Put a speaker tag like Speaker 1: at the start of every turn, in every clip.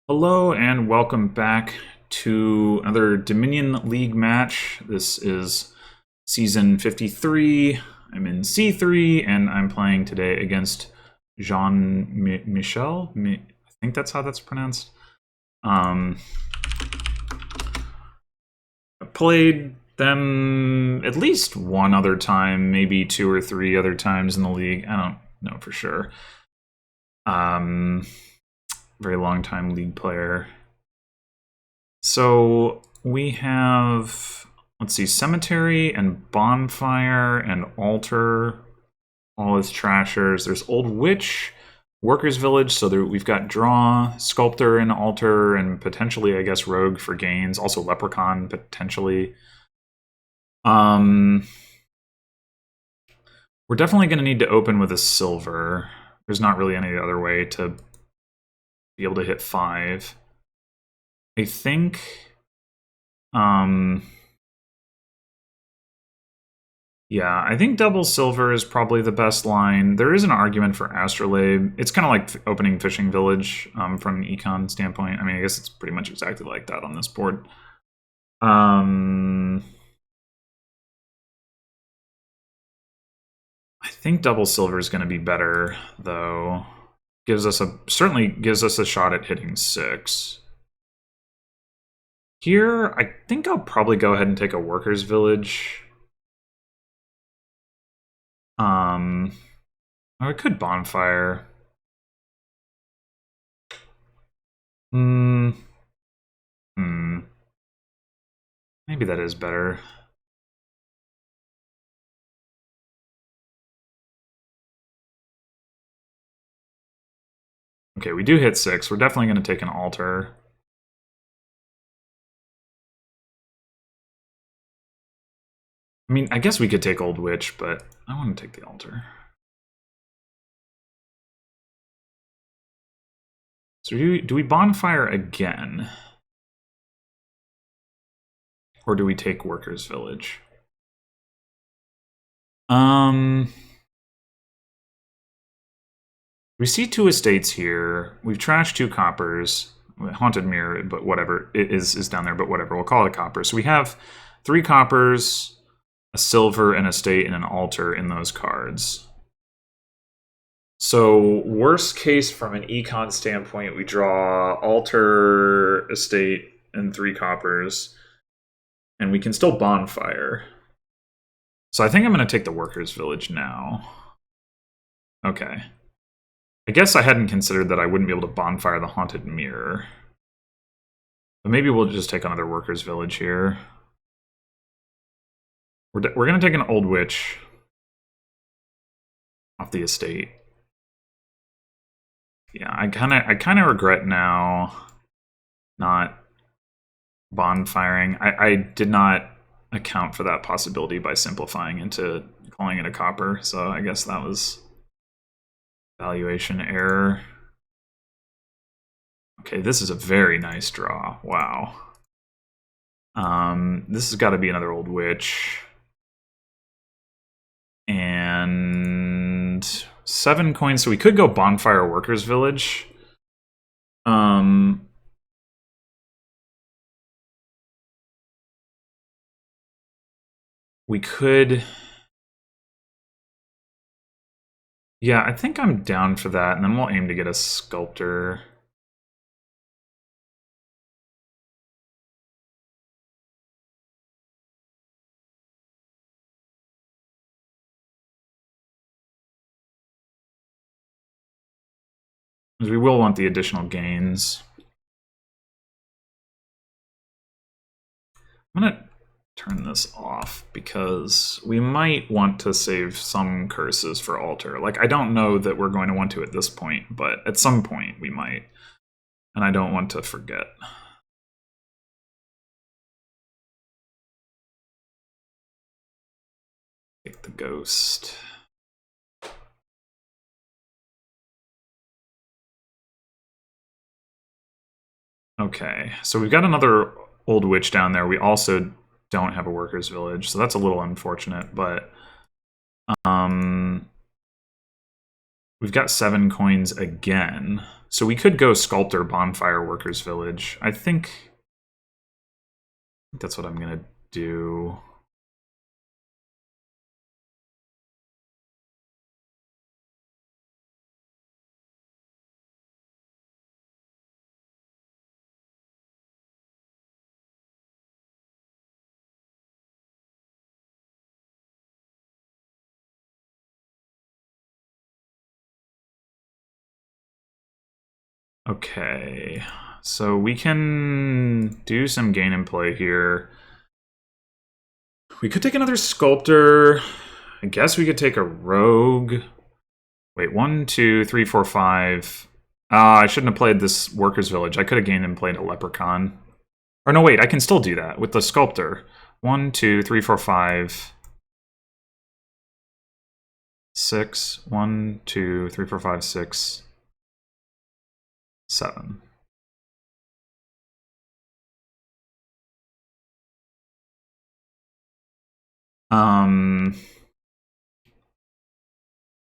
Speaker 1: Hello and welcome back to another Dominion League match. This is season 53. I'm in C3 and I'm playing today against Jean-Michel. I think that's how that's pronounced. I played them at least one other time, maybe two or three other times in the league. I don't know for sure. Very long time league player. So we have, let's see, cemetery and bonfire and altar, all as trashers. There's old witch, workers village. So we've got draw, sculptor, and altar, and potentially, I guess, rogue for gains. Also leprechaun potentially. We're definitely going to need to open with a silver. There's not really any other way to be able to hit 5. I think yeah, I think double silver is probably the best line. There is an argument for astrolabe. It's kind of like opening fishing village from an econ standpoint. I mean, I guess it's pretty much exactly like that on this board. I think double silver is going to be better though. Certainly gives us a shot at hitting 6. Here, I think I'll probably go ahead and take a workers village. Or I could bonfire. Maybe that is better. Okay, we do hit 6. We're definitely going to take an altar. I mean, I guess we could take Old Witch, but I want to take the altar. So do we bonfire again? Or do we take Workers Village? We see 2 estates here. We've trashed 2 coppers. Haunted Mirror, but whatever. It is down there, but whatever. We'll call it a copper. So we have 3 coppers, a silver, an estate, and an altar in those cards. So worst case from an econ standpoint, we draw altar, estate, and 3 coppers. And we can still bonfire. So I think I'm going to take the workers village now. Okay. I guess I hadn't considered that I wouldn't be able to bonfire the haunted mirror. But maybe we'll just take another workers village here. We're going to take an old witch off the estate. Yeah, I kind of regret now not bonfiring. I did not account for that possibility by simplifying into calling it a copper, so I guess that was valuation error. Okay, this is a very nice draw. Wow. This has got to be another old witch. And 7 coins, so we could go bonfire workers village. We could... Yeah, I think I'm down for that, and then we'll aim to get a sculptor. Because we will want the additional gains. I'm going to turn this off because we might want to save some curses for altar. Like, I don't know that we're going to want to at this point, but at some point we might. And I don't want to forget. Take the ghost. Okay, so we've got another old witch down there. We also don't have a workers village, so that's we we've got 7 coins again. So we could go Sculptor Bonfire Workers Village. I think that's what I'm gonna do. Okay, so we can do some gain and play here. We could take another Sculptor. I guess we could take a Rogue. Wait, 1, 2, 3, 4, 5. I shouldn't have played this Workers' Village. I could have gained and played a Leprechaun. Or no, wait, I can still do that with the Sculptor. 1, 2, 3, 4, 5. 6. 1, 2, 3, 4, 5, 6. 7.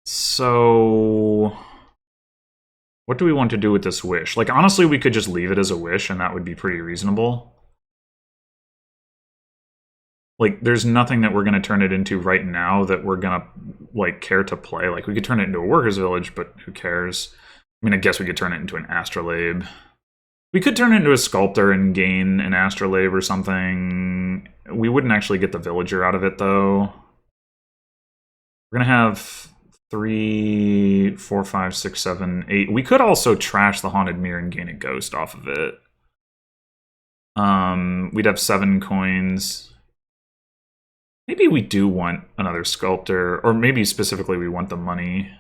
Speaker 1: So what do we want to do with this wish? Like, honestly, we could just leave it as a wish, and that would be pretty reasonable. Like, there's nothing that we're going to turn it into right now that we're going to, like, care to play. Like, we could turn it into a workers' village, but who cares? I mean, I guess we could turn it into an astrolabe. We could turn it into a sculptor and gain an astrolabe or something. We wouldn't actually get the villager out of it, though. We're going to have 3, 4, 5, 6, 7, 8. We could also trash the Haunted Mirror and gain a ghost off of it. We'd have 7 coins. Maybe we do want another sculptor, or maybe specifically we want the money.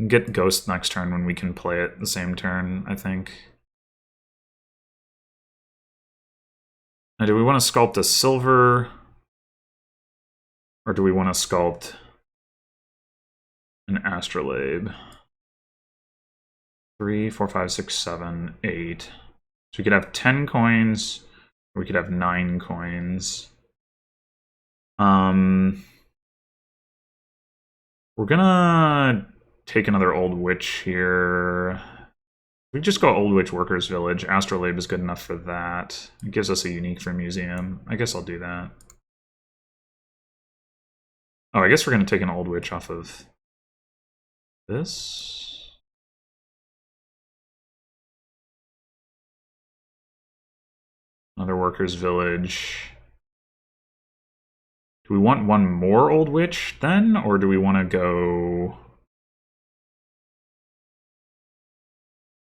Speaker 1: Get ghost next turn when we can play it the same turn, I think. Now, do we want to sculpt a silver? Or do we want to sculpt an astrolabe? 3, 4, 5, 6, 7, 8. So we could have 10 coins, or we could have 9 coins. We're gonna take another Old Witch here. We just go Old Witch Workers Village. Astrolabe is good enough for that. It gives us a unique for museum. I guess I'll do that. Oh, I guess we're gonna take an Old Witch off of this. Another Workers Village. Do we want one more Old Witch then, or do we want to go...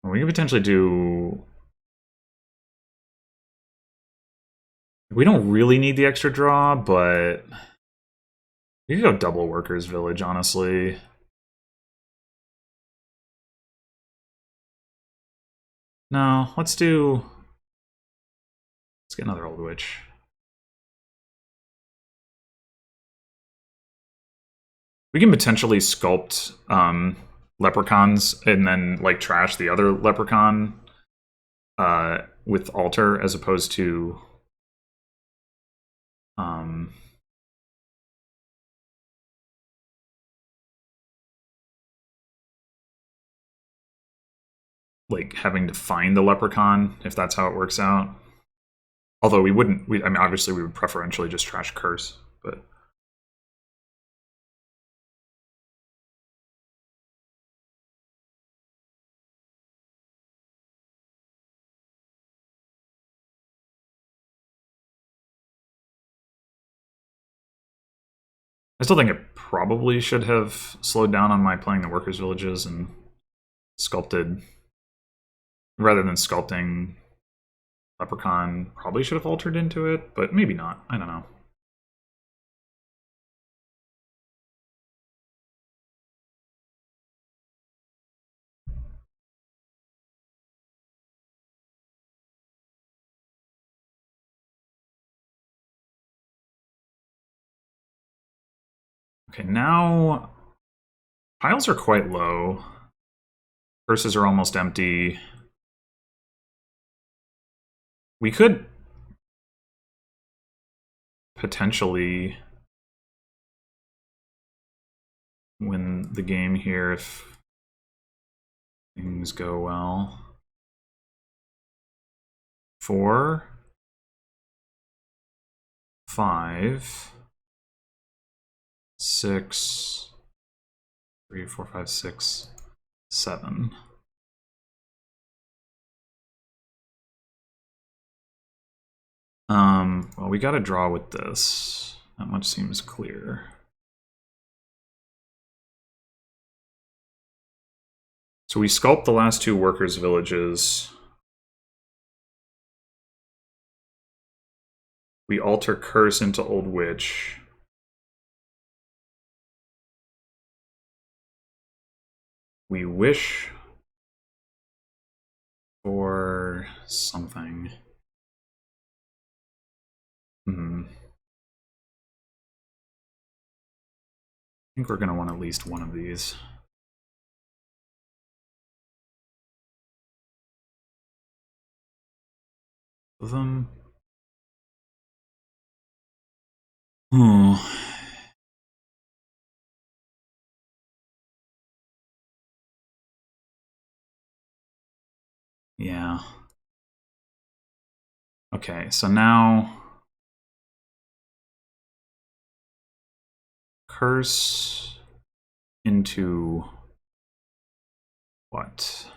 Speaker 1: We could potentially do... We don't really need the extra draw, but... We could go double Workers Village, honestly. No, let's do... Let's get another Old Witch. We can potentially sculpt leprechauns and then like trash the other leprechaun with altar as opposed to like having to find the leprechaun if that's how it works out. Although we wouldn't, I mean, obviously we would preferentially just trash curse, but. I still think it probably should have slowed down on my playing the workers' villages and sculpted, rather than sculpting leprechaun, probably should have altered into it, but maybe not. I don't know. Okay, now piles are quite low. Purses are almost empty. We could potentially win the game here if things go well. 4, 5, 6, 3, 4, 5, 6, 7. Well, we got to draw with this. That much seems clear. So we sculpt the last 2 workers' villages. We alter curse into Old Witch. We wish for something. I think we're going to want at least one of these. Of them. Yeah. Okay, so now curse into what?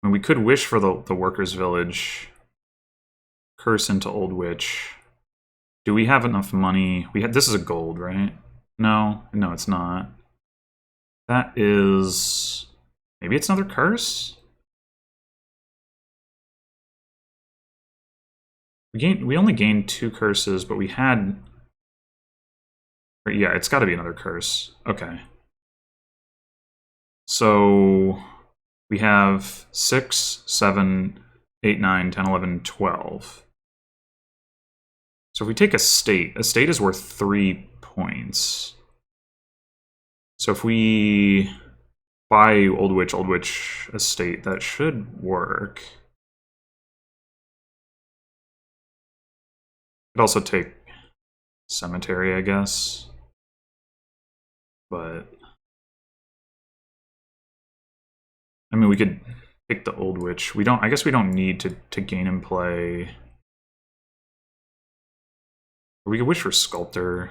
Speaker 1: I mean, we could wish for the workers' village. Curse into Old Witch. Do we have enough money? This is a gold, right? No, it's not. That is maybe it's another curse. We only gained 2 curses, but we had. Yeah, it's got to be another curse. Okay. So we have 6, 7, 8, 9, 10, 11, 12. So if we take a state is worth 3 points. So if we buy Old Witch estate, that should work. Could also take cemetery, I guess. But I mean, we could pick the Old Witch. I guess we don't need to gain and play. We could wish for Sculptor.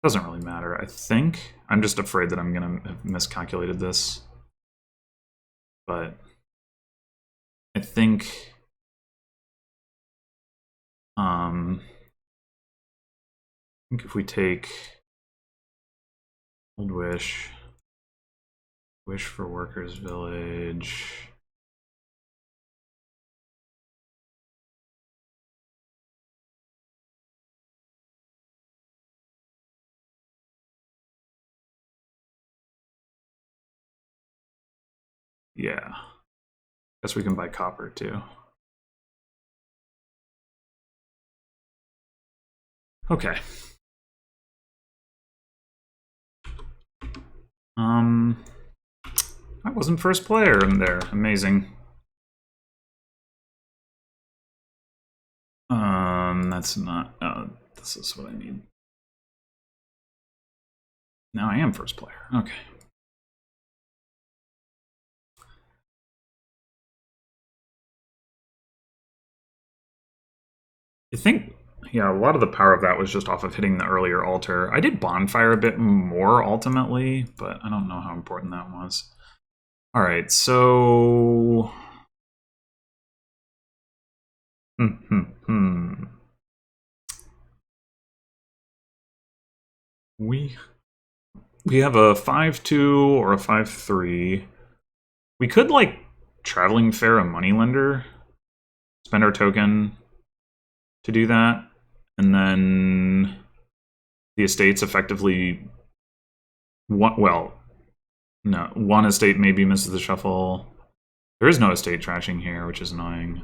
Speaker 1: Doesn't really matter, I think. I'm just afraid that I'm gonna have miscalculated this. But I think if we take Old Wish, wish for Workers' Village. Yeah. Guess we can buy copper too. Okay. I wasn't first player in there. Amazing. That's not. This is what I need. Now I am first player. Okay. I think, yeah, a lot of the power of that was just off of hitting the earlier altar. I did bonfire a bit more ultimately, but I don't know how important that was. All right, so we have a 5-2 or a 5-3. We could like traveling fair a moneylender, spend our token to do that, and then the estate's effectively one estate maybe misses the shuffle. There is no estate trashing here, which is annoying.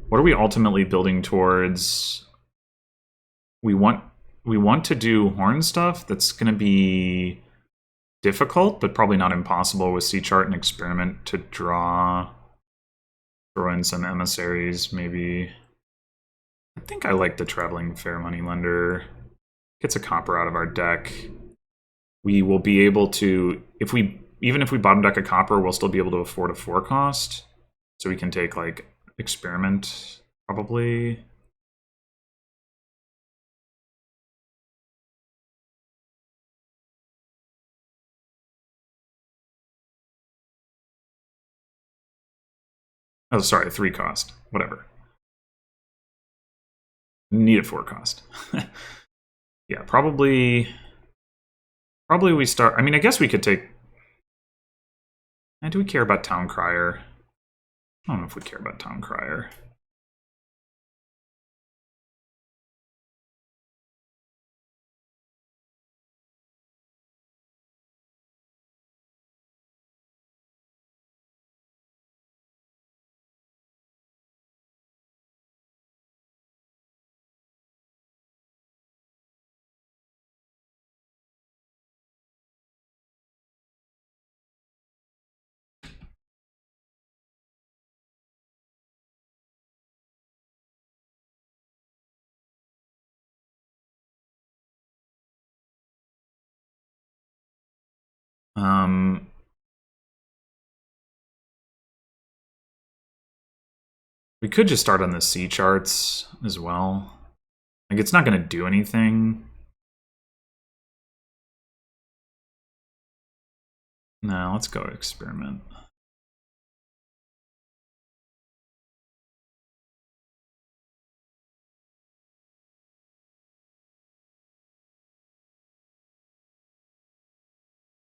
Speaker 1: What are we ultimately building towards? We want to do horn stuff that's going to be difficult, but probably not impossible with C chart and experiment to throw in some emissaries, maybe. I think I like the Traveling Fair Moneylender. Gets a copper out of our deck. We will be able to, even if we bottom deck a copper, we'll still be able to afford a 4 cost. So we can take like Experiment, probably. Oh, sorry, 3 cost. Whatever. Need a 4 cost. Yeah, probably we start. I mean, I guess we could take. And do we care about Town Crier? I don't know if we care about Town Crier. We could just start on the C charts as well. Like, it's not going to do anything. No, let's go Experiment.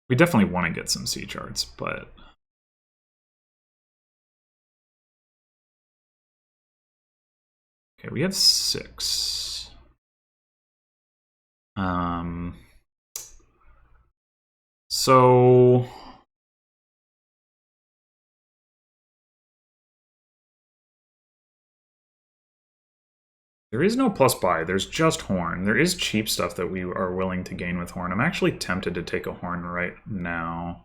Speaker 1: We definitely want to get some C charts, but... Okay, we have 6. So... There is no plus buy, there's just Horn. There is cheap stuff that we are willing to gain with Horn. I'm actually tempted to take a Horn right now.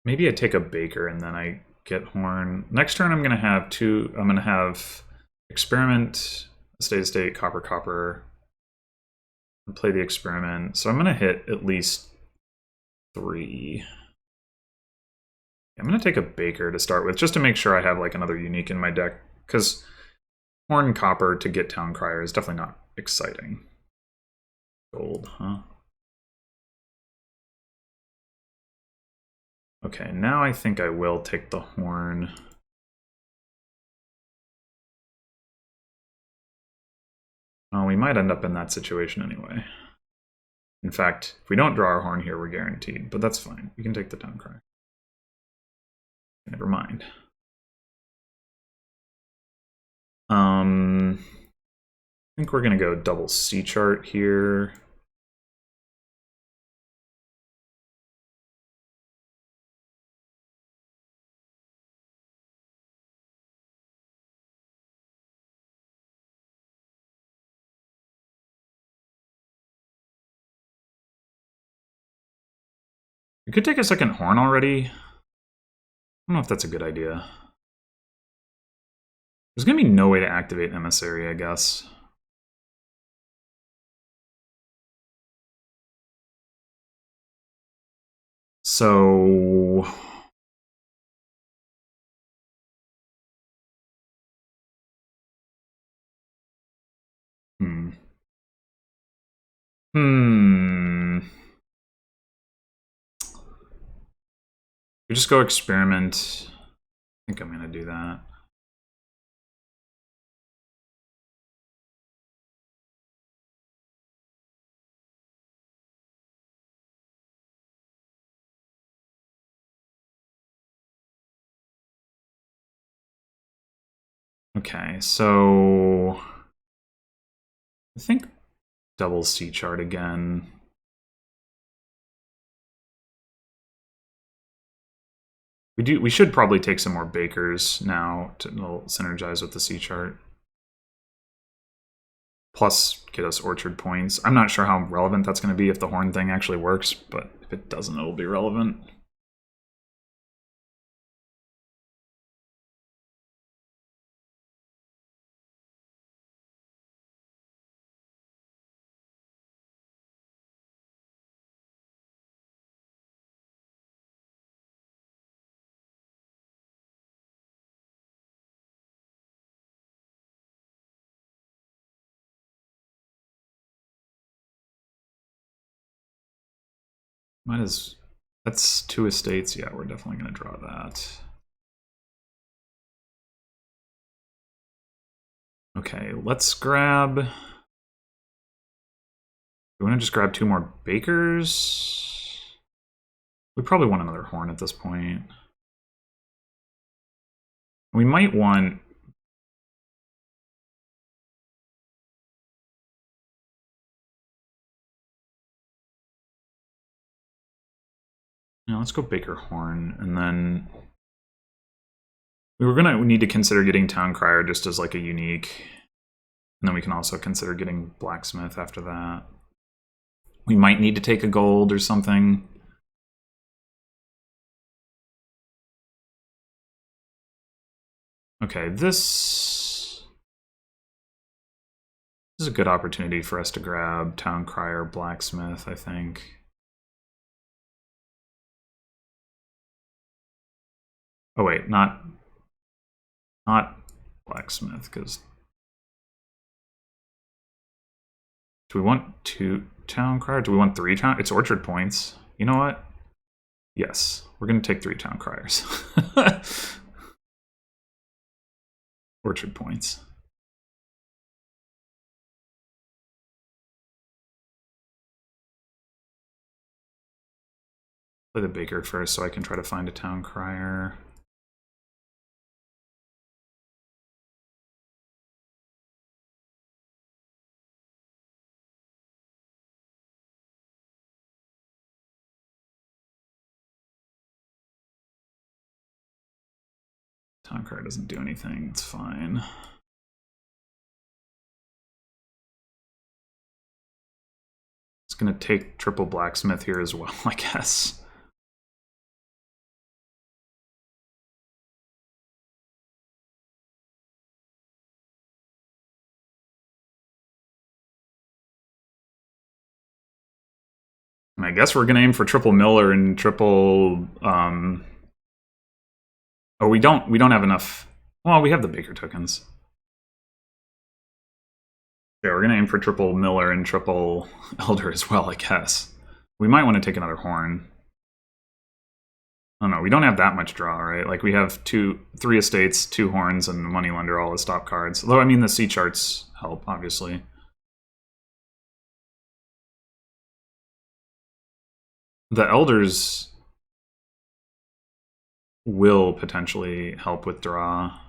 Speaker 1: Maybe I take a Baker and then I get Horn. Next turn I'm gonna have Experiment, State, Copper, and play the Experiment. So I'm gonna hit at least 3. I'm gonna take a Baker to start with, just to make sure I have like another unique in my deck, because Horn Copper to get Town Crier is definitely not exciting. Gold, huh? Okay, now I think I will take the Horn. Oh, we might end up in that situation anyway. In fact, if we don't draw our Horn here, we're guaranteed, but that's fine. We can take the Town Crier. Never mind. I think we're gonna go double C chart here. We could take a second Horn already. I don't know if that's a good idea. There's gonna be no way to activate Emissary, I guess. So... We just go Experiment. I think I'm gonna do that. Okay, so I think double C chart again. We should probably take some more Bakers now to synergize with the C chart. Plus get us Orchard points. I'm not sure how relevant that's going to be if the Horn thing actually works, but if it doesn't, it will be relevant. Might as... That's 2 estates. Yeah, we're definitely going to draw that. Okay, let's grab... Do we want to just grab 2 more bakers? We probably want another horn at this point. We might want... Yeah, let's go baker horn, and then... We were going to need to consider getting town crier just as like a unique... And then we can also consider getting blacksmith after that. We might need to take a gold or something. Okay, this is a good opportunity for us to grab town crier, blacksmith, I think. Oh wait, not blacksmith, because do we want 2 town crier? Do we want 3 town? It's orchard points. You know what? Yes, we're gonna take 3 town criers. Orchard points. Play the baker first so I can try to find a town crier. Town crier doesn't do anything, it's fine. It's gonna take triple blacksmith here as well, I guess. And I guess we're gonna aim for triple miller and triple oh, we don't have enough. Well, we have the baker tokens. Yeah, we're gonna aim for triple miller and triple elder as well, I guess. We might want to take another horn. Oh no, we don't have that much draw, right? Like we have 3 estates, 2 horns, and moneylender, all the stop cards. Although I mean the C charts help, obviously. The elders will potentially help with draw.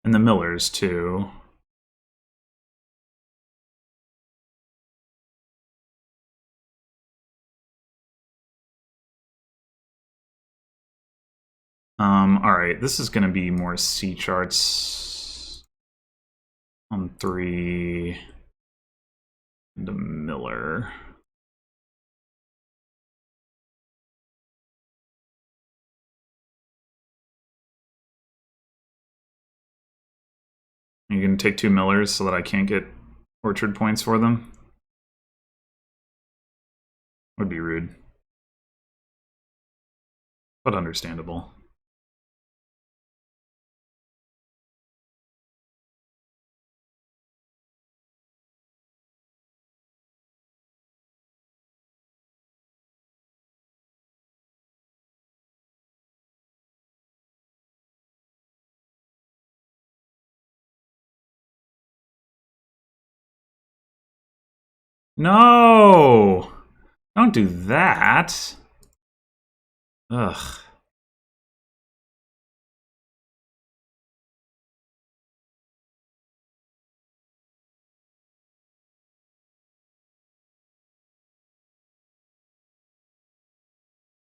Speaker 1: And the millers too. Alright, this is gonna be more C charts on 3. The miller. You're gonna take 2 millers so that I can't get orchard points for them? Would be rude. But understandable. No! Don't do that! Ugh.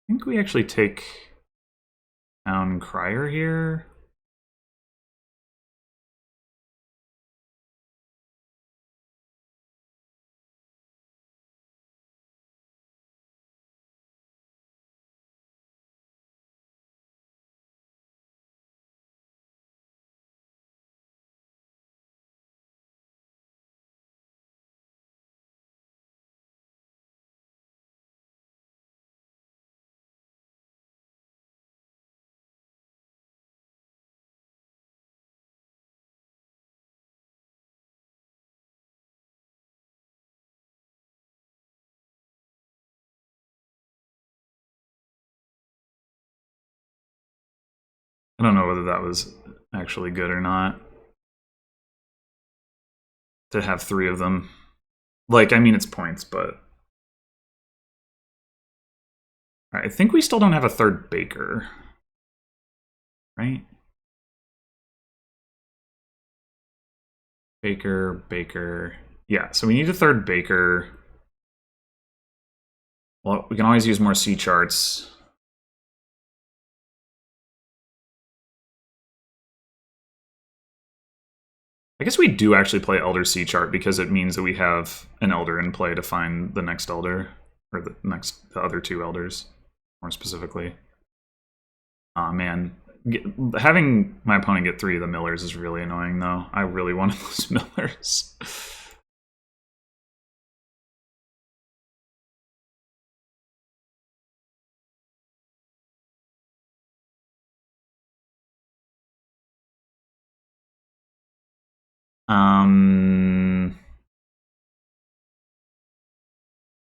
Speaker 1: I think we actually take town crier here. I don't know whether that was actually good or not. To have 3 of them. Like, I mean, it's points, but... Right, I think we still don't have a 3rd baker. Right? Baker, baker... Yeah, so we need a 3rd baker. Well, we can always use more C charts. I guess we do actually play Elder C chart because it means that we have an Elder in play to find the next Elder. Or the other 2 Elders, more specifically. Aw, man. Having my opponent get 3 of the Millers is really annoying, though. I really wanted those Millers.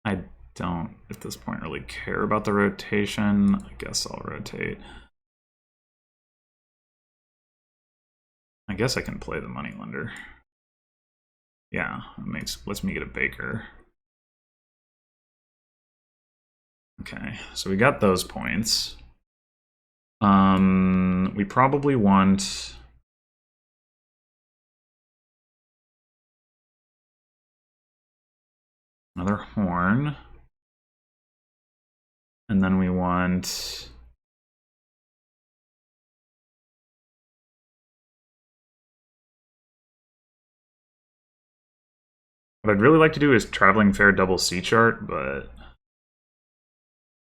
Speaker 1: I don't, at this point, really care about the rotation. I guess I'll rotate. I guess I can play the Moneylender. Yeah, lets me get a baker. Okay, so we got those points. We probably want... another horn. And then we want... what I'd really like to do is Traveling Fair double C chart, but...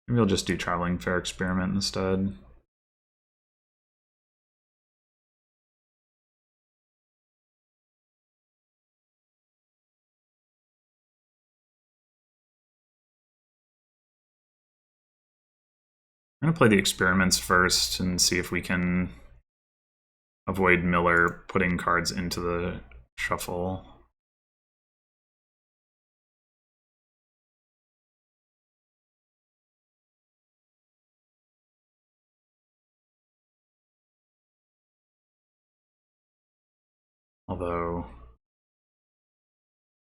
Speaker 1: maybe I'll just do Traveling Fair Experiment instead. I'm going to play the experiments first and see if we can avoid Miller putting cards into the shuffle. Although,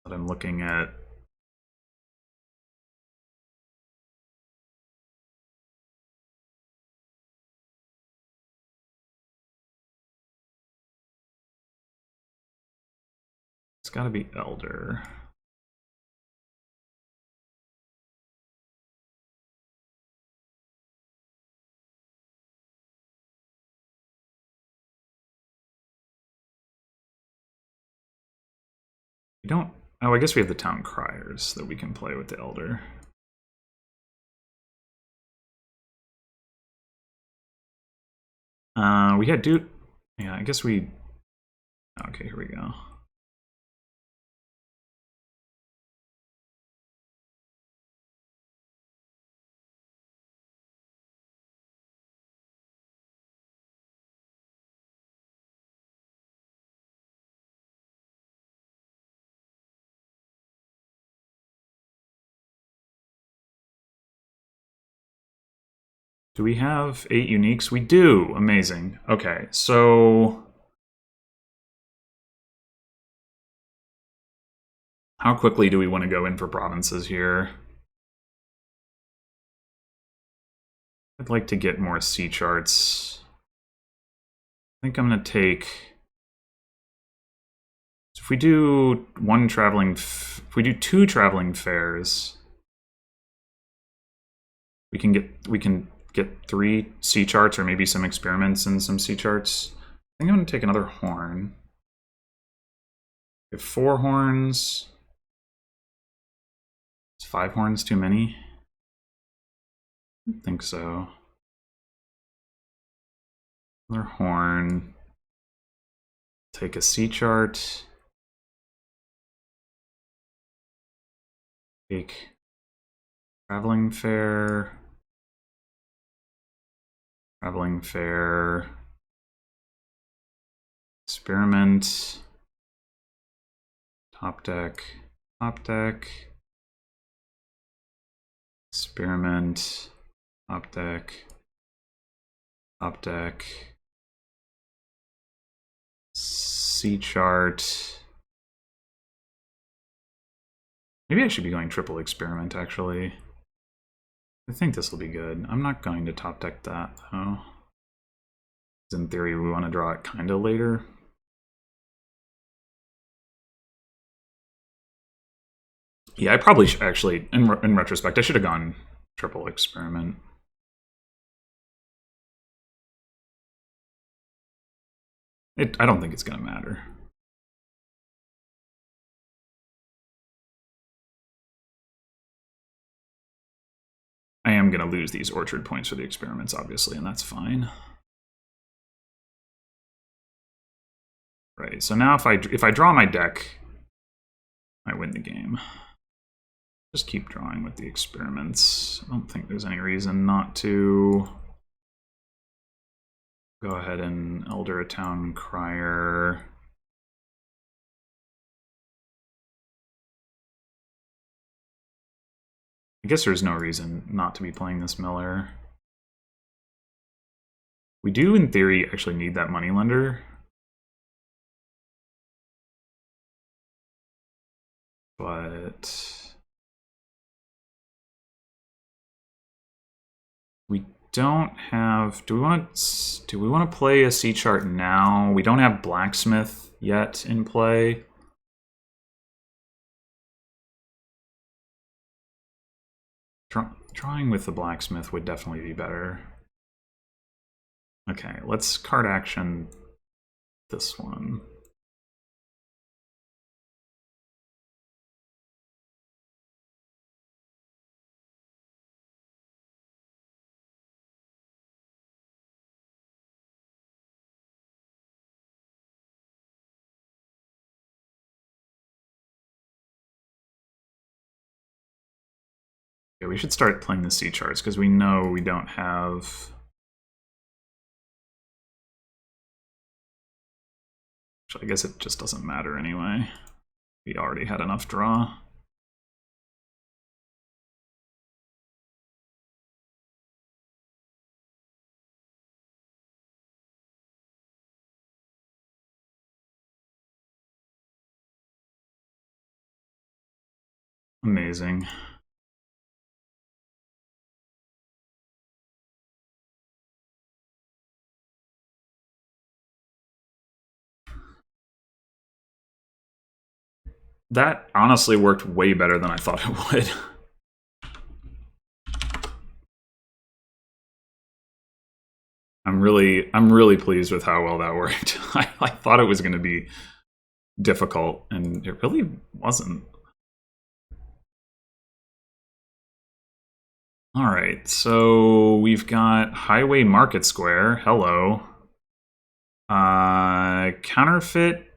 Speaker 1: what I'm looking at... it's got to be Elder. We don't... oh, I guess we have the Town Criers that we can play with the Elder. We had dude... yeah, I guess we... okay, here we go. Do we have 8 uniques? We do! Amazing. Okay, so... how quickly do we want to go in for provinces here? I'd like to get more C charts. I think I'm going to take... so if we do if we do 2 traveling fairs, we can get 3 C charts or maybe some experiments and some C charts. I think I'm going to take another horn. We have 4 horns. Is 5 horns too many? I don't think so. Another horn. Take a C chart. Take traveling fair. Traveling fair. Experiment. Top deck. Top deck. Experiment. Top deck. Top deck. C chart. Maybe I should be going triple experiment, actually. I think this will be good. I'm not going to top deck that, though. In theory, we want to draw it kind of later. Yeah, I probably should actually, in retrospect, I should have gone triple experiment. I don't think it's going to matter. I am going to lose these orchard points for the experiments, obviously, and that's fine. Right, so now if I draw my deck, I win the game. Just keep drawing with the experiments. I don't think there's any reason not to. Go ahead and Elder a Town Crier. I guess there's no reason not to be playing this Miller. We do, in theory, actually need that Moneylender. But we don't have. Do we want to play a C chart now? We don't have Blacksmith yet in play. Drawing with the Blacksmith would definitely be better. Okay, let's card action this one. Okay, we should start playing the C charts because we know we don't have. I guess it just doesn't matter anyway. We already had enough draw. Amazing. That honestly worked way better than I thought it would. I'm really pleased with how well that worked. I thought it was going to be difficult, and it really wasn't. All right, so we've got Highway Market Square. Hello. Counterfeit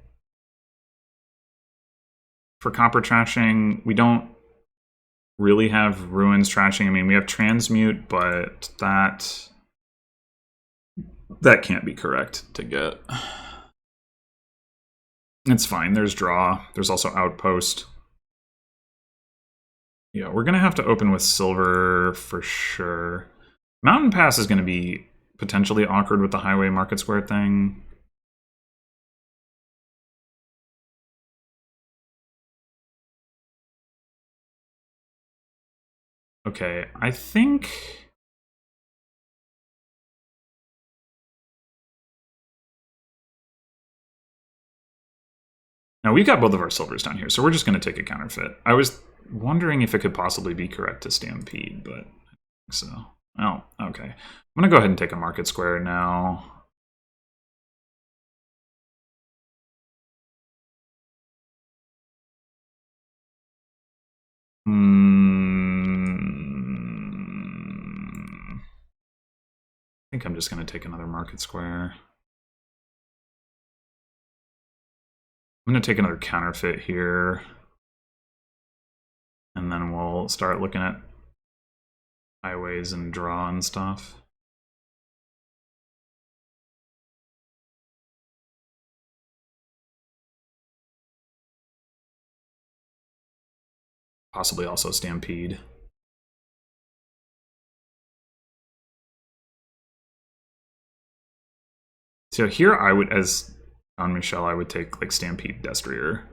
Speaker 1: for copper trashing. We don't really have ruins trashing. I mean, we have transmute, but that can't be correct to get. It's fine. There's draw. There's also outpost. Yeah, we're gonna have to open with silver for sure. Mountain Pass is gonna be potentially awkward with the Highway Market Square thing. Okay, I think. Now we've got both of our silvers down here, so we're just going to take a counterfeit. I was wondering if it could possibly be correct to Stampede, but I think so. Oh, okay. I'm going to go ahead and take a Market Square now. I think I'm just going to take another Market Square. I'm going to take another counterfeit here. And then we'll start looking at highways and draw and stuff. Possibly also Stampede. So here I would, as Jean-Michel, I would take like Stampede Destrier.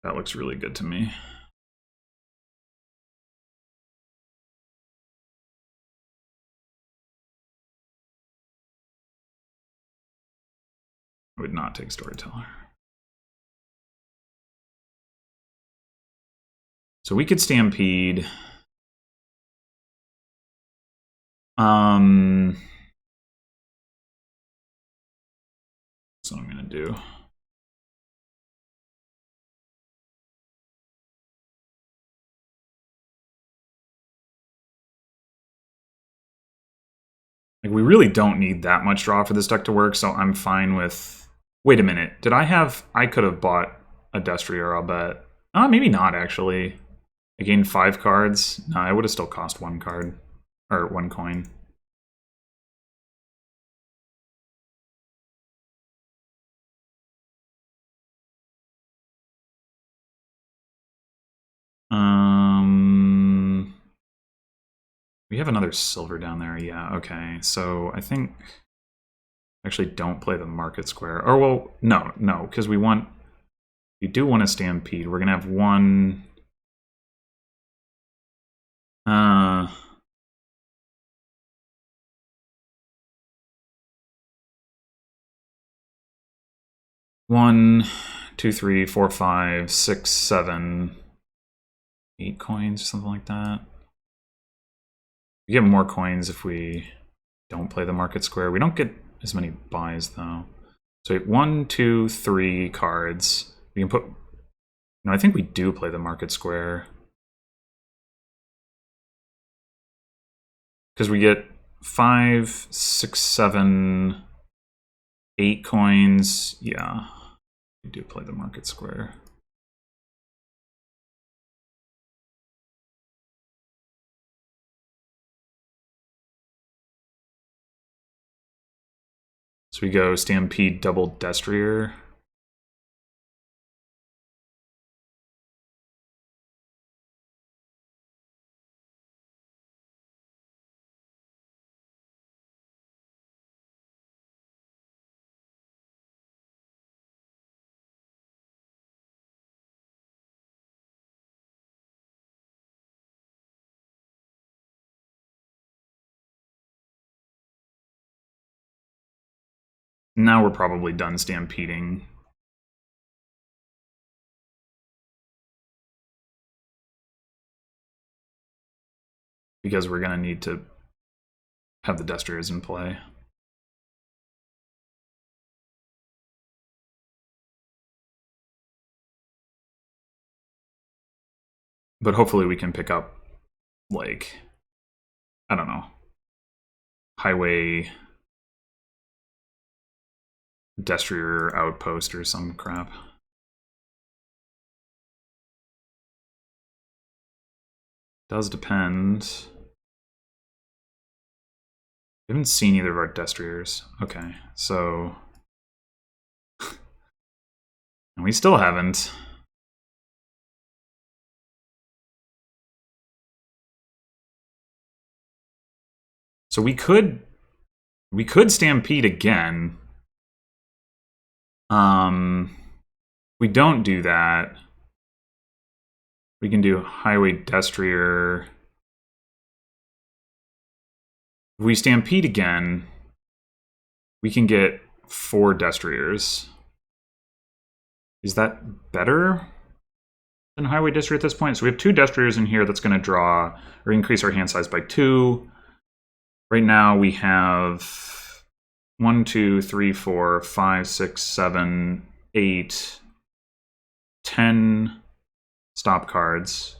Speaker 1: That looks really good to me. I would not take Storyteller. So we could Stampede. That's what I'm gonna do. Like, we really don't need that much draw for this deck to work, so I'm fine with... Wait a minute. Did I have... I could have bought a Destrier, I'll bet. Maybe not, actually. I gained 5 cards. No, it would have still cost 1 card. Or 1 coin. We have another silver down there. Yeah, okay. So I think... Actually, don't play the market square. Or, well, no, because we want... We do want a Stampede. We're going to have 1... 1, 2, 3, 4, 5, 6, 7, 8 coins, or something like that. We get more coins if we don't play the market square. We don't get as many buys, though. So 1, 2, 3 cards. We can put... No, I think we do play the market square. Because we get 5, 6, 7, 8 coins. Yeah, we do play the market square. So we go Stampede double Destrier. Now we're probably done stampeding. Because we're going to need to have the Destriers in play. But hopefully we can pick up, like, I don't know, Highway Destrier Outpost or some crap. Does depend. We haven't seen either of our Destriers. Okay, so... and we still haven't. So we could Stampede again. We don't do that. We can do Highway Destrier. If we Stampede again, we can get 4 Destriers. Is that better than Highway Destrier at this point? So we have 2 Destriers in here that's going to draw or increase our hand size by 2. Right now we have 1, 2, 3, 4, 5, 6, 7, 8, 10 stop cards.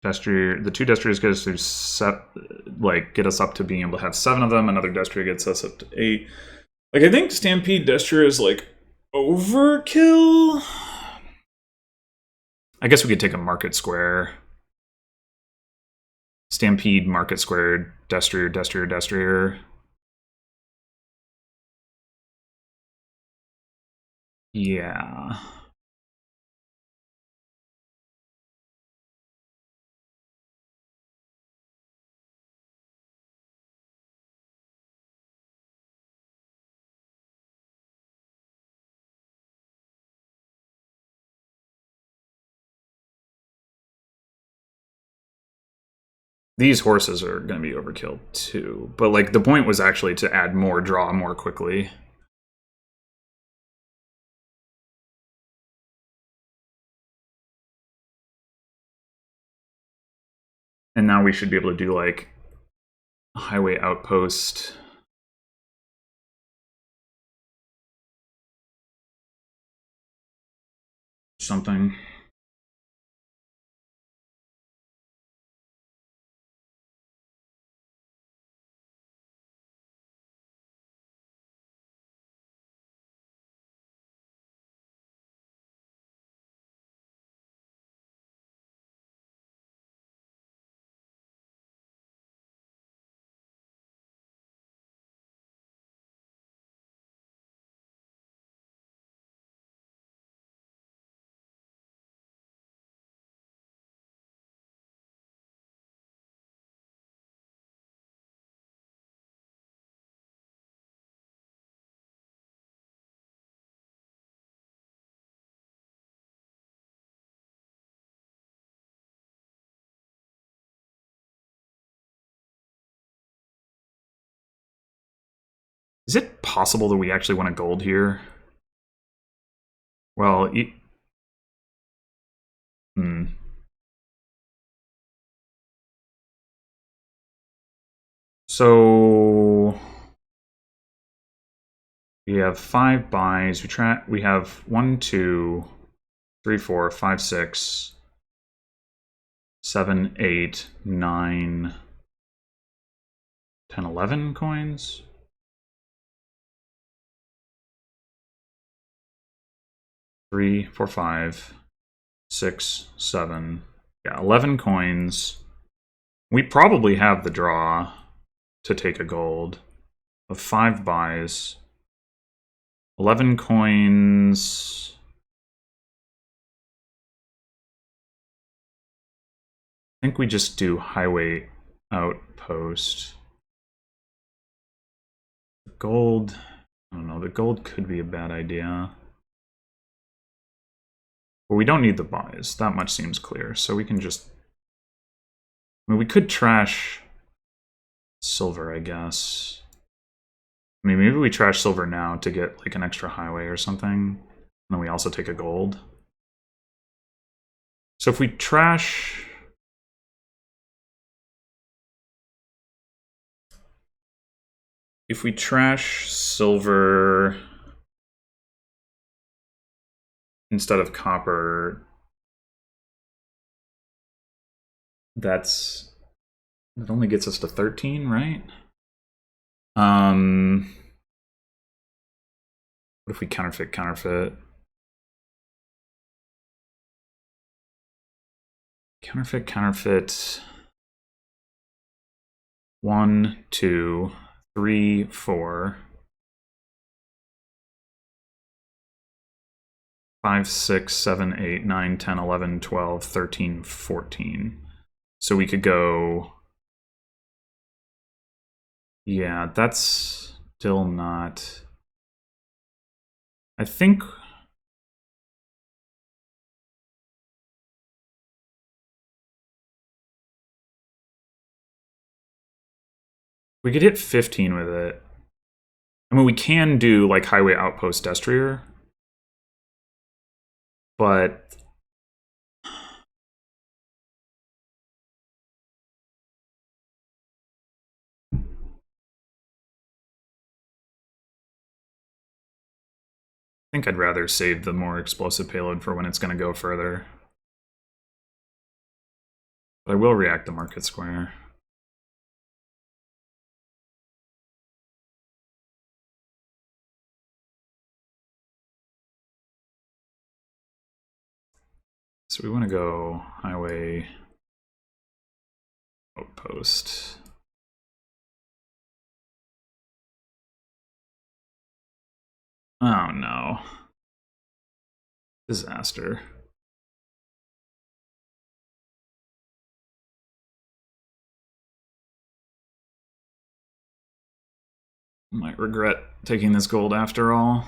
Speaker 1: Destrier, the 2 Destriers get us through get us up to being able to have 7 of them. Another Destrier gets us up to 8. Like, I think Stampede Destrier is like overkill. I guess we could take a market square. Stampede, market square, Destrier, Destrier, Destrier. Yeah. These horses are going to be overkill too. But like the point was actually to add more draw more quickly. And now we should be able to do like a highway outpost. Something. Is it possible that we actually want a gold here? Well, So we have 5 buys. We have 1, 2, 3, 4, 5, 6, 7, 8, 9, 10, 11 coins. Three, 4, 5, 6, 7. Yeah, 11 coins. We probably have the draw to take a gold of 5 buys. 11 coins. I think we just do highway outpost. Gold. I don't know. The gold could be a bad idea. But we don't need the buys. That much seems clear. So we can just... I mean, we could trash silver, I guess. I mean, maybe we trash silver now to get like an extra highway or something. And then we also take a gold. So if we trash... If we trash silver instead of copper, that only gets us to 13, right? What if we counterfeit? Counterfeit. 1, 2, 3, 4, 5, 6, 7, 8, 9, 10, 11, 12, 13, 14. So we could go... Yeah, that's still not... I think... we could hit 15 with it. I mean, we can do like highway outpost destrier, but I think I'd rather save the more explosive payload for when it's going to go further. But I will react the market square. So we want to go highway outpost. Oh no. Disaster. Might regret taking this gold after all.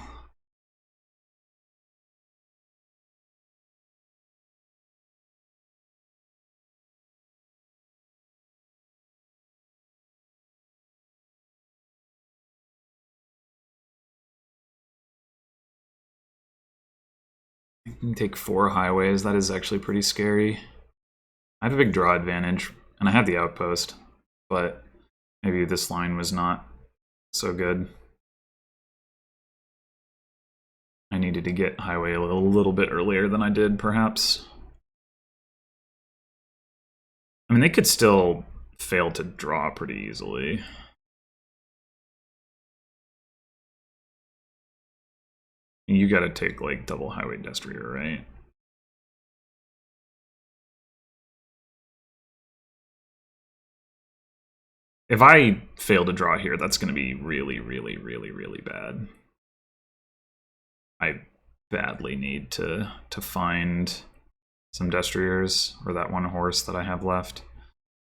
Speaker 1: I can take 4 highways. That is actually pretty scary. I have a big draw advantage, and I have the outpost, but maybe this line was not so good. I needed to get highway a little bit earlier than I did, perhaps. I mean, they could still fail to draw pretty easily. You gotta take, like, double highway destrier, right? If I fail to draw here, that's gonna be really, really, really, really bad. I badly need to find some destriers, or that one horse that I have left.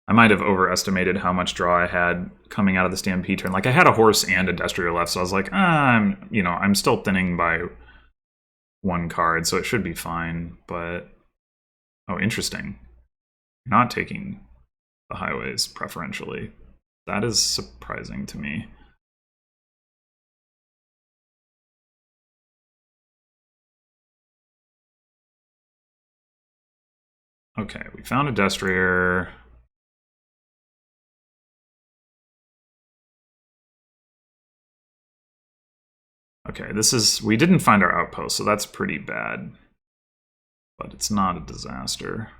Speaker 1: I might have overestimated how much draw I had coming out of the Stampede turn. Like, I had a horse and a destrier left, so I was like, I'm still thinning by 1 card, so it should be fine. But oh, interesting. You're not taking the highways preferentially. That is surprising to me. Okay, we found a destrier. Okay, we didn't find our outpost, so that's pretty bad. But it's not a disaster.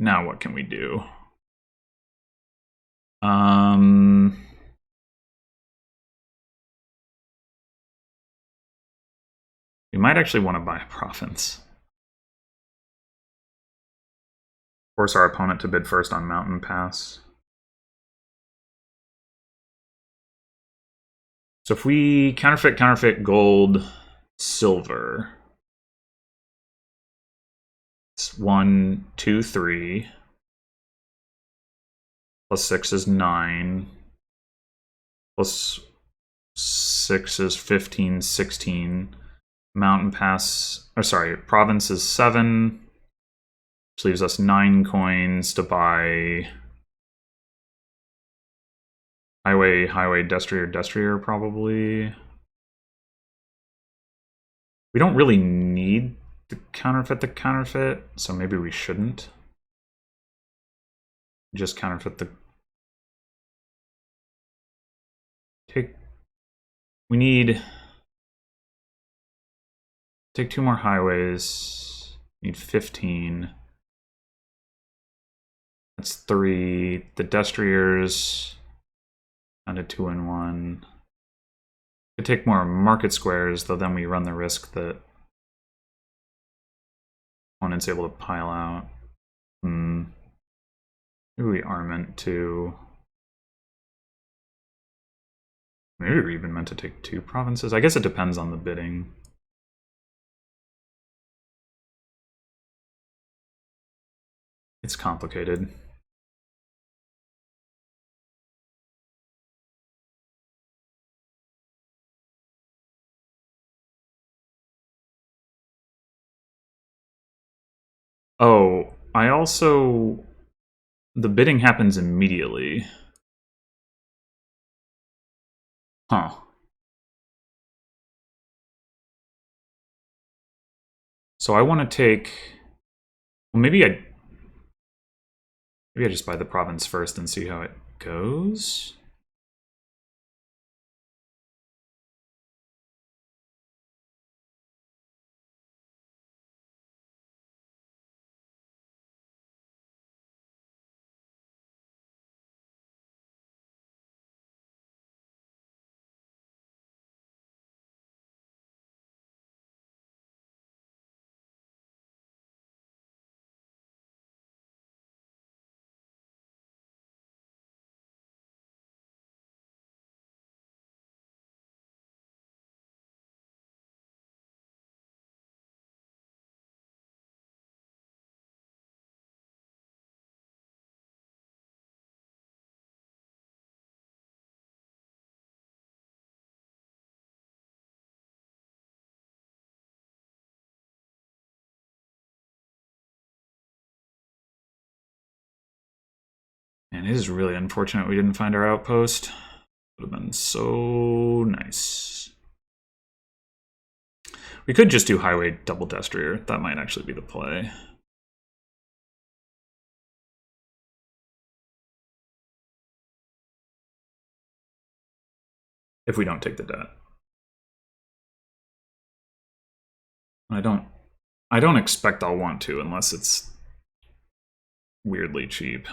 Speaker 1: Now what can we do? We might actually want to buy a province. Force our opponent to bid first on Mountain Pass. So if we counterfeit, gold, silver. It's 1, 2, 3. Plus 6 is 9. Plus 6 is 15, 16. Mountain Pass, or sorry, province is 7. Which leaves us 9 coins to buy highway, destrier, probably. We don't really need the counterfeit, so maybe we shouldn't. Just counterfeit the... We need... Take 2 more highways. Need 15. That's 3. The destriers... Down to 2 and 1. Could take more market squares, though then we run the risk that opponent's able to pile out. Maybe we are meant to... Maybe we're even meant to take 2 provinces. I guess it depends on the bidding. It's complicated. Oh, I also... The bidding happens immediately. Huh. So I want to take... Well, maybe I just buy the province first and see how it goes. And it is really unfortunate we didn't find our outpost. Would have been so nice. We could just do highway double destrier. That might actually be the play. If we don't take the debt. I don't expect I'll want to unless it's weirdly cheap.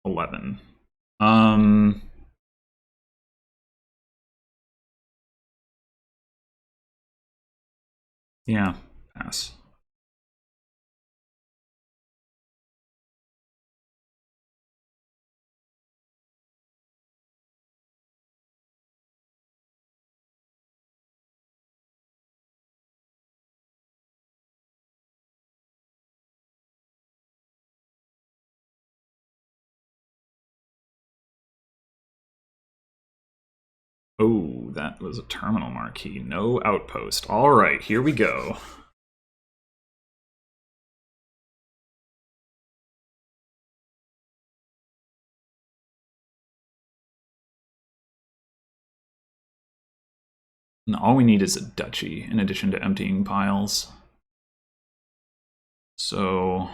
Speaker 1: 11. Yeah, pass. Oh, that was a terminal marquee. No outpost. All right, here we go. And all we need is a duchy in addition to emptying piles. So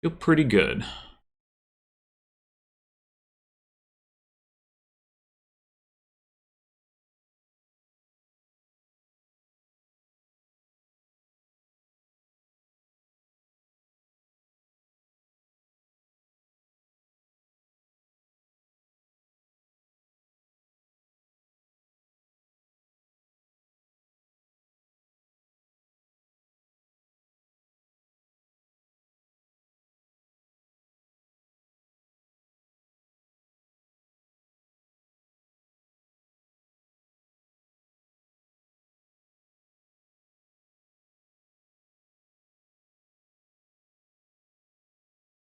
Speaker 1: feel pretty good.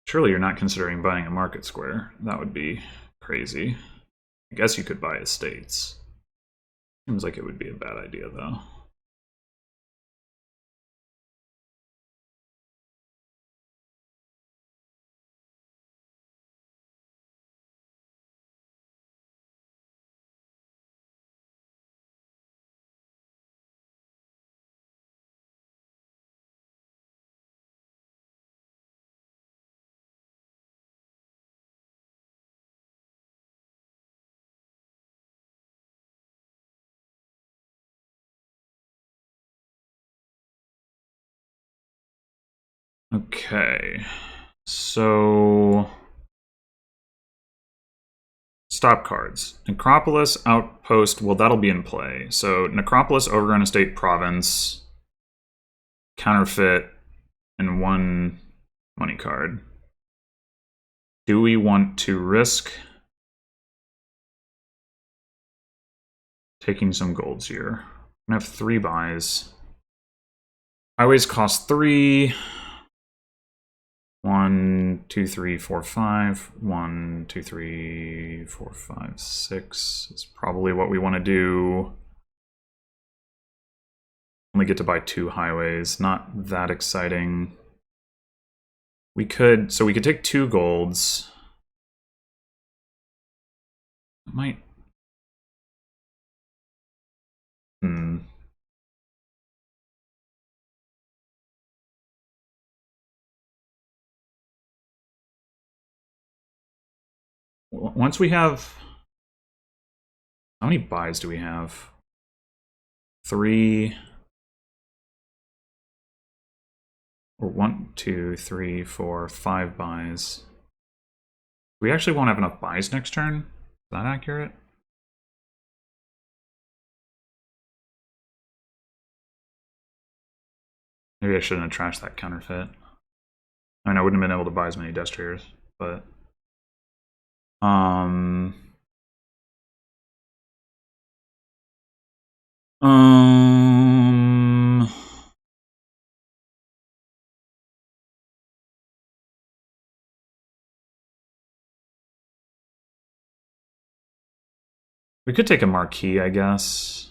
Speaker 1: Surely you're not considering buying a market square. That would be crazy. I guess you could buy estates. Seems like it would be a bad idea, though. Okay, so stop cards. Necropolis, Outpost, well, that'll be in play. So Necropolis, Overgrown Estate, Province, Counterfeit, and 1 money card. Do we want to risk taking some golds here? I'm gonna have 3 buys. Highways cost 3. 1, 2, 3, 4, 5. 1, 2, 3, 4, 5, 6 is probably what we want to do. Only get to buy 2 highways. Not that exciting. We could take 2 golds. It might. Once we have, how many buys do we have? 3, or 1, 2, 3, 4, 5 buys. We actually won't have enough buys next turn. Is that accurate? Maybe I shouldn't have trashed that counterfeit. I mean, I wouldn't have been able to buy as many destriers, but we could take a marquee, I guess.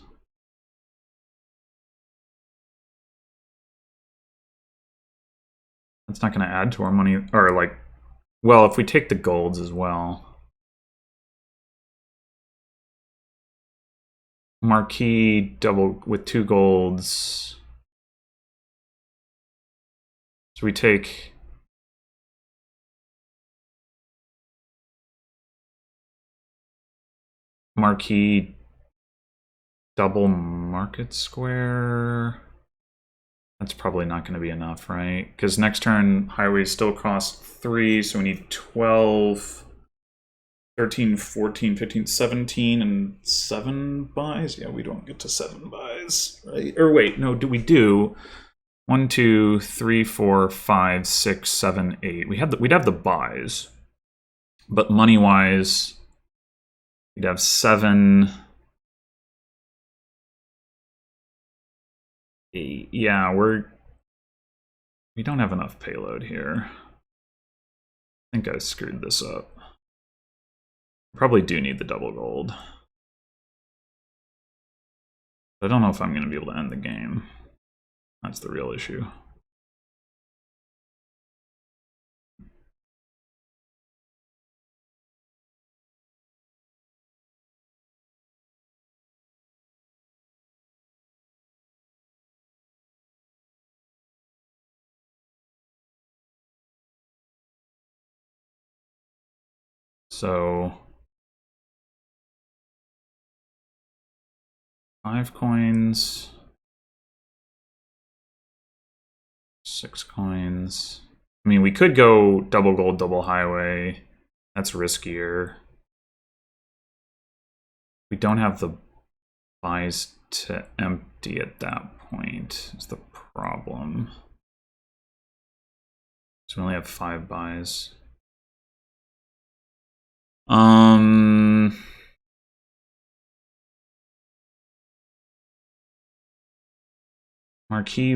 Speaker 1: That's not going to add to our money, or like, well, if we take the golds as well. marquee double with 2 golds. So we take marquee double market square. That's probably not going to be enough, right? Because next turn highways still cost 3, so we need 12, 13, 14, 15, 17, and 7 buys. Yeah, we don't get to 7 buys, right? Or wait, no, do we do? 1, 2, 3, 4, 5, 6, 7, 8. We'd have the buys, but money wise, we'd have 7. 8. Yeah, we don't have enough payload here. I think I screwed this up. Probably do need the double gold. I don't know if I'm going to be able to end the game. That's the real issue. So 5 coins, 6 coins. I mean, we could go double gold, double highway. That's riskier. We don't have the buys to empty at that point, is the problem. So we only have 5 buys. Marquee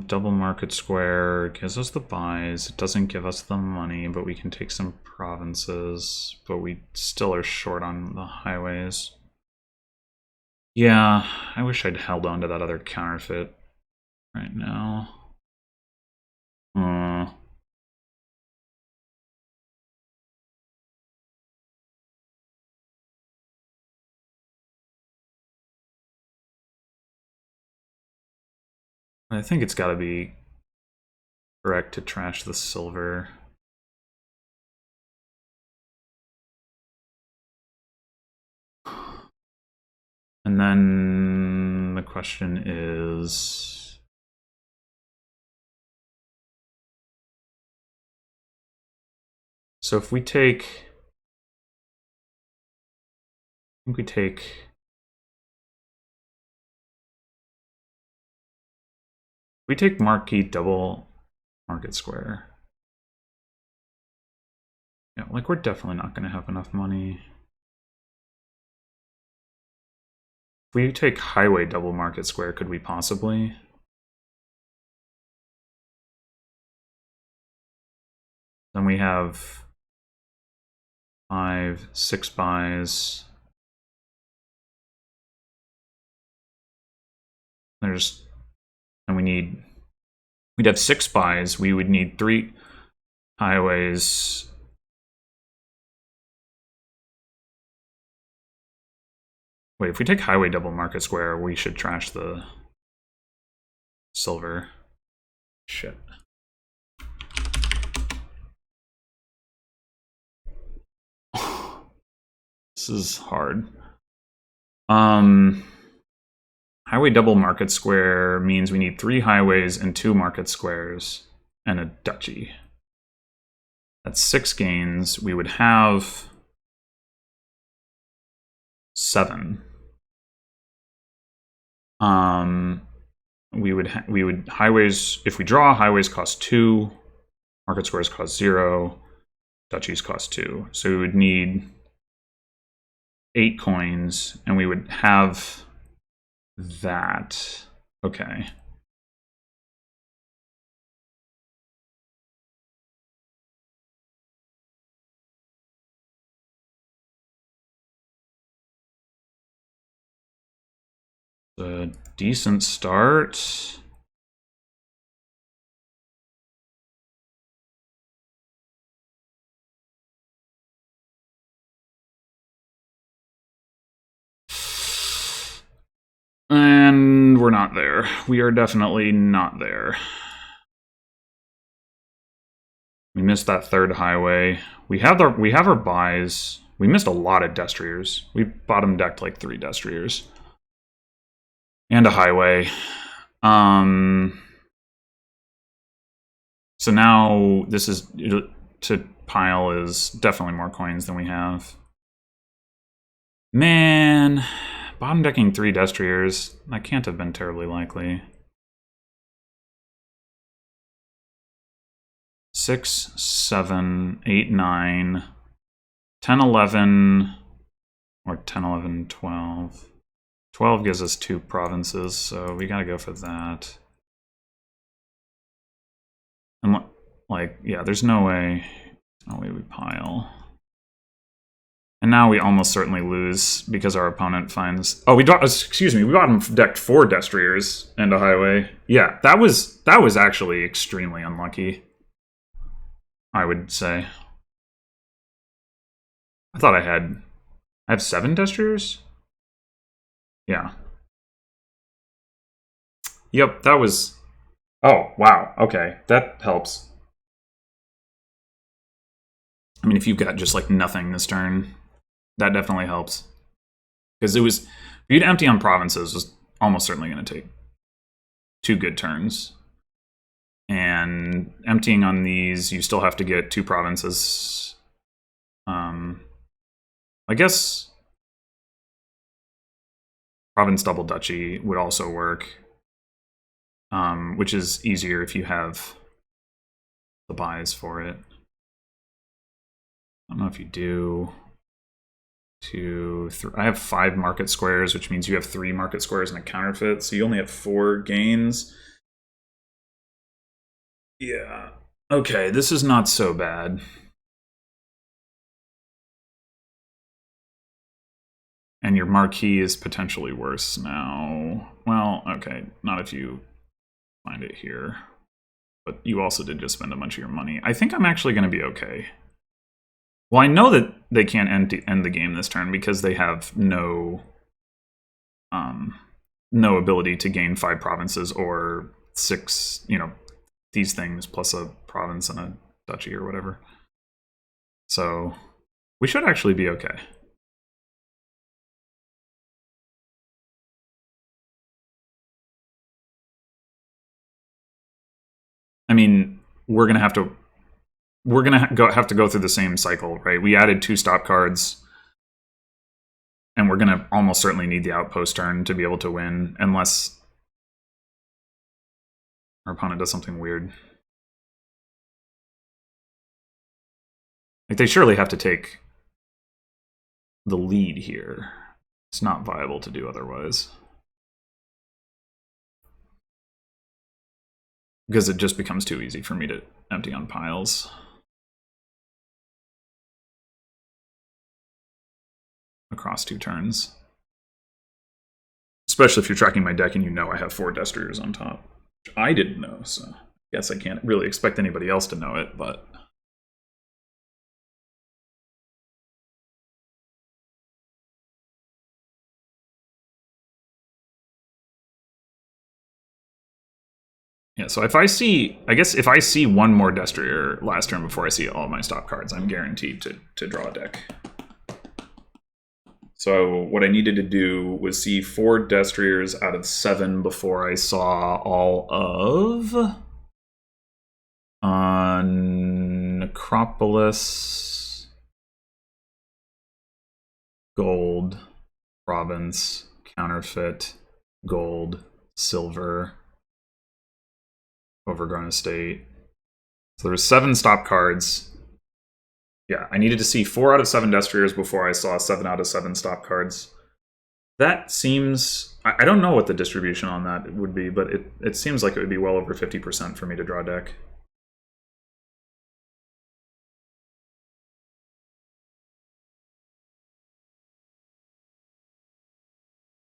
Speaker 1: double market square gives us the buys. It doesn't give us the money, but we can take some provinces. But we still are short on the highways. Yeah, I wish I'd held on to that other counterfeit right now. I think it's got to be correct to trash the silver. And then the question is, so if we take, I think we take, marquee double market square. Yeah, like we're definitely not going to have enough money. If we take highway double market square, could we possibly? Then we have 5, 6 buys. And we'd have 6 buys. We would need 3 highways. Wait, if we take highway double market square, we should trash the silver. Shit. This is hard. Highway double market square means we need 3 highways and 2 market squares and a duchy. That's 6 gains. We would have 7. We would highways, if we draw, highways cost 2, market squares cost 0, duchies cost 2. So we would need 8 coins, and we would have that. Okay. A decent start. And we're not there. We are definitely not there. We missed that third highway. We have our buys. We missed a lot of destriers. We bottom decked like 3 destriers. And a highway. So now this is to pile is definitely more coins than we have. Man, bottom decking 3 destriers. That can't have been terribly likely. 6, 7, 8, 9, 10, 11, or 10, 11, 12. 12 gives us 2 provinces, so we gotta go for that. And like, yeah, there's no way we pile. And now we almost certainly lose because our opponent finds. Oh, we bottom decked 4 destriers and a highway. Yeah, that was actually extremely unlucky, I would say. I thought I have 7 destriers? Yeah. Yep, that was... Oh, wow. Okay, that helps. I mean, if you've got just, like, nothing this turn, that definitely helps. Because for you to empty on provinces was almost certainly going to take 2 good turns. And emptying on these, you still have to get 2 provinces. I guess province double duchy would also work, which is easier if you have the buys for it. I don't know if you do. 2, 3. I have 5 market squares, which means you have 3 market squares and a counterfeit, so you only have 4 gains. Yeah. Okay, this is not so bad. And your marquee is potentially worse now. Well, okay, not if you find it here. But you also did just spend a bunch of your money. I think I'm actually going to be okay. Well, I know that they can't end the game this turn because they have no ability to gain 5 provinces or 6, these things plus a province and a duchy or whatever. So we should actually be okay. I mean, we're gonna have to go through the same cycle, right? We added 2 stop cards, and we're gonna almost certainly need the outpost turn to be able to win, unless our opponent does something weird. Like, they surely have to take the lead here. It's not viable to do otherwise. Because it just becomes too easy for me to empty on piles. Across 2 turns. Especially if you're tracking my deck and you know I have 4 destriers on top. Which I didn't know, so I guess I can't really expect anybody else to know it, but... Yeah, so if I see one more destrier last turn before I see all my stop cards, I'm guaranteed to draw a deck. So what I needed to do was see 4 destriers out of 7 before I saw all of Necropolis, gold, province, counterfeit, gold, silver, overgrown estate. So there were 7 stop cards. Yeah, I needed to see 4 out of 7 destriers before I saw 7 out of 7 stop cards. That seems... I don't know what the distribution on that would be, but it seems like it would be well over 50% for me to draw a deck.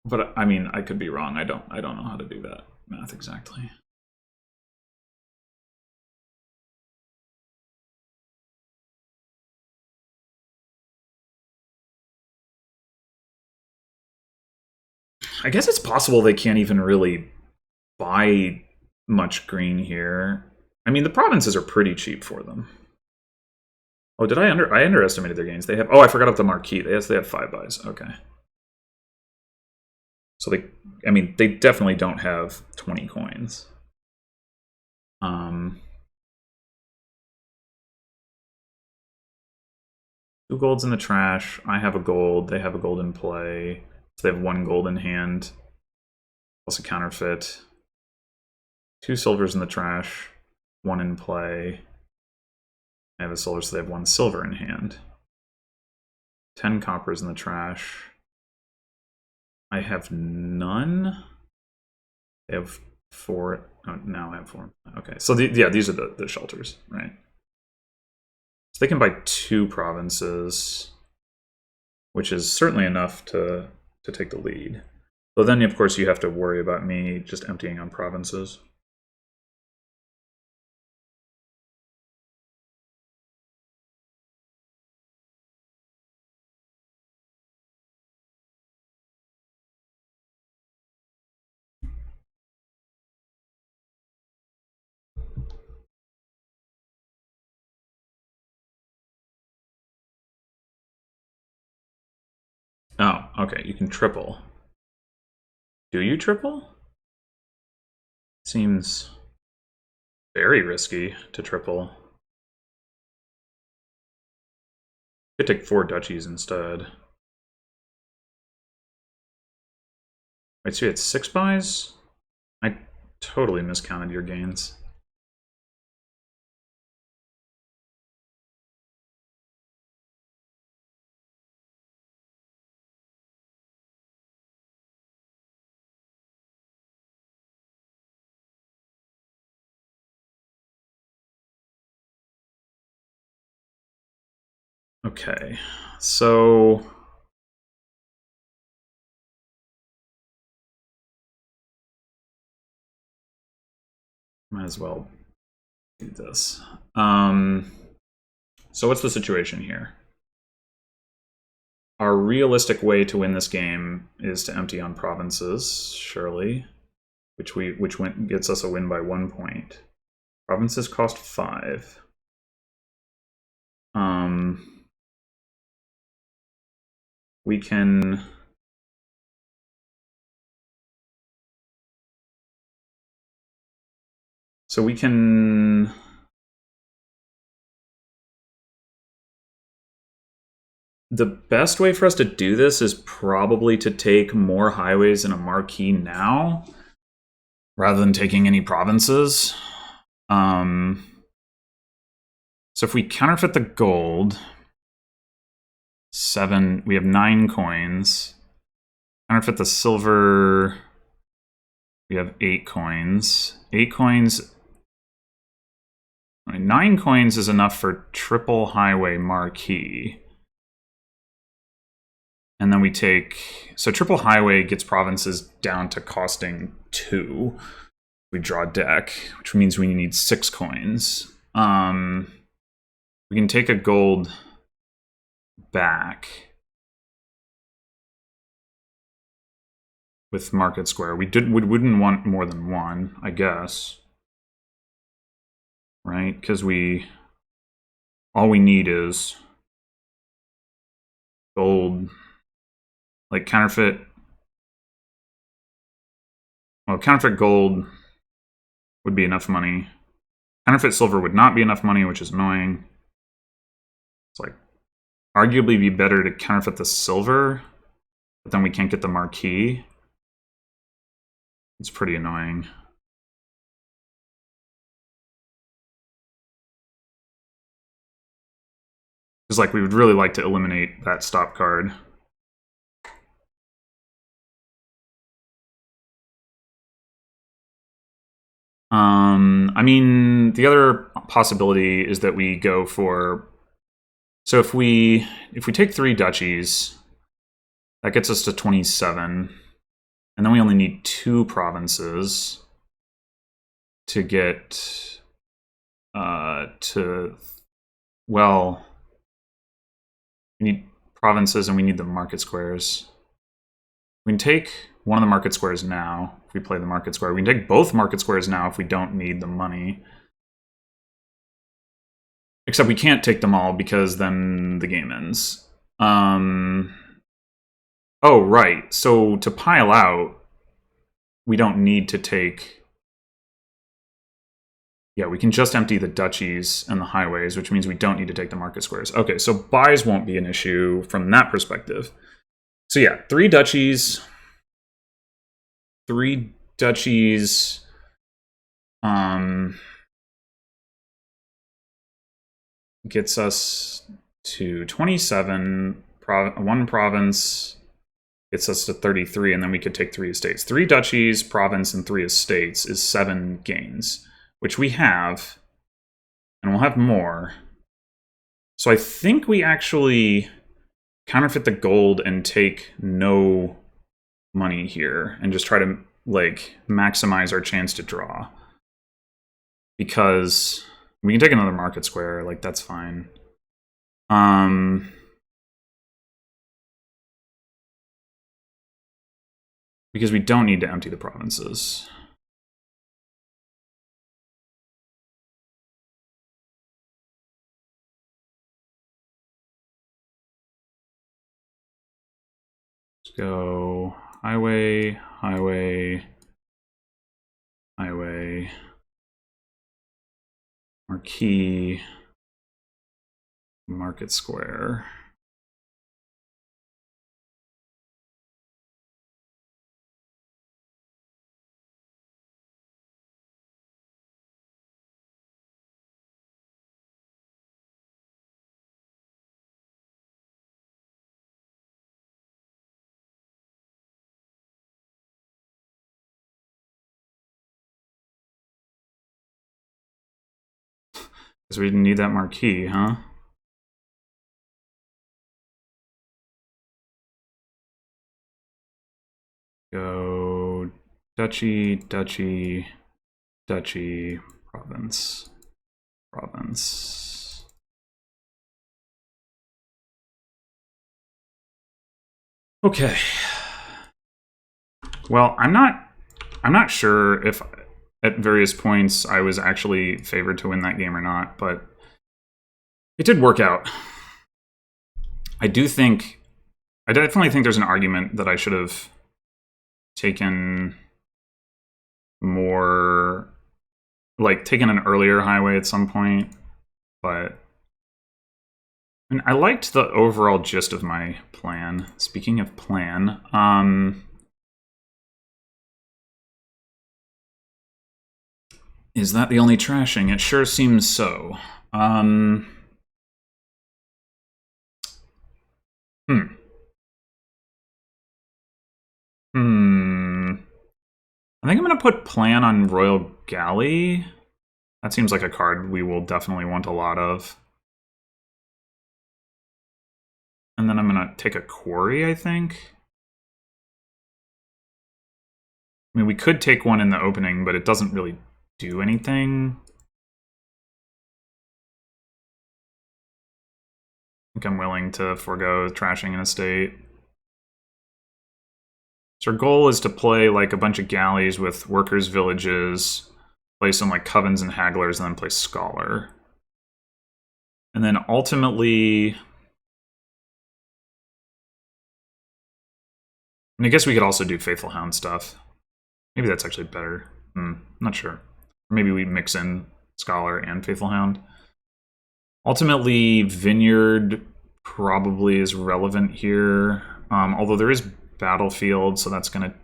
Speaker 1: But I mean, I could be wrong. I don't know how to do that math exactly. I guess it's possible they can't even really buy much green here. I mean, the provinces are pretty cheap for them. Oh, did I underestimated their gains? They have. Oh, I forgot about the marquee. Yes, they have 5 buys. Okay. So they definitely don't have 20 coins. 2 golds in the trash. I have a gold. They have a gold in play. So they have 1 gold in hand. Plus a counterfeit. 2 silvers in the trash. 1 in play. I have a silver, so they have 1 silver in hand. 10 coppers in the trash. I have none. They have 4. Oh, now I have 4. Okay, so these are the shelters, right? So they can buy 2 provinces, which is certainly enough to take the lead. But then, of course, you have to worry about me just emptying on provinces. Oh, okay, you can triple. Do you triple? Seems very risky to triple. Could take 4 duchies instead. Wait, so you had 6 buys? I totally miscounted your gains. Okay, so might as well do this. So what's the situation here? Our realistic way to win this game is to empty on provinces, surely, which gets us a win by 1 point. Provinces cost 5. We can. So we can. The best way for us to do this is probably to take more highways and a marquee now, rather than taking any provinces. So if we counterfeit the gold, 7, we have 9 coins. Counterfeit the silver, we have 8 coins. 8 coins. 9 coins is enough for triple highway marquee. And then we take, so triple highway gets provinces down to costing 2. We draw a deck, which means we need 6 coins. We can take a gold back with market square. We wouldn't want more than 1, I guess. Right? Because all we need is gold. Like counterfeit. Well, counterfeit gold would be enough money. Counterfeit silver would not be enough money, which is annoying. It's like arguably be better to counterfeit the silver, but then we can't get the marquee. It's pretty annoying. Because like we would really like to eliminate that stop card. I mean, the other possibility is that we go for. So if we take 3 duchies, that gets us to 27, and then we only need 2 provinces to get well, we need provinces and we need the market squares. We can take one of the market squares now. If we play the market square, we can take both market squares now if we don't need the money. Except we can't take them all because then the game ends. Oh, right. So to pile out, we don't need to take... Yeah, we can just empty the duchies and the highways, which means we don't need to take the market squares. Okay, so buys won't be an issue from that perspective. So yeah, 3 duchies. 3 duchies. Gets us to 27. 1 province gets us to 33, and then we could take 3 estates. 3 duchies, province, and 3 estates is 7 gains, which we have, and we'll have more. So I think we actually counterfeit the gold and take no money here and just try to like maximize our chance to draw. Because we can take another market square, like that's fine. Because we don't need to empty the provinces. Let's go highway, highway, highway, marquee, market square. Because we didn't need that marquee, huh? Go duchy, duchy, duchy, province, province. Okay. Well, I'm not sure if at various points I was actually favored to win that game or not, but it did work out. I definitely think there's an argument that I should have taken more, like taken an earlier highway at some point, but I liked the overall gist of my plan. Speaking of plan, is that the only trashing? It sure seems so. I think I'm going to put plan on Royal Galley. That seems like a card we will definitely want a lot of. And then I'm going to take a quarry, I think. I mean, we could take one in the opening, but it doesn't really do anything. I think I'm willing to forego trashing an estate. So our goal is to play like a bunch of galleys with workers' villages, play some like covens and hagglers, and then play scholar. And then ultimately, and I guess we could also do Faithful Hound stuff. Maybe that's actually better. Not sure. Or maybe we mix in Scholar and Faithful Hound. Ultimately, Vineyard probably is relevant here. Although there is Battlefield, so that's going to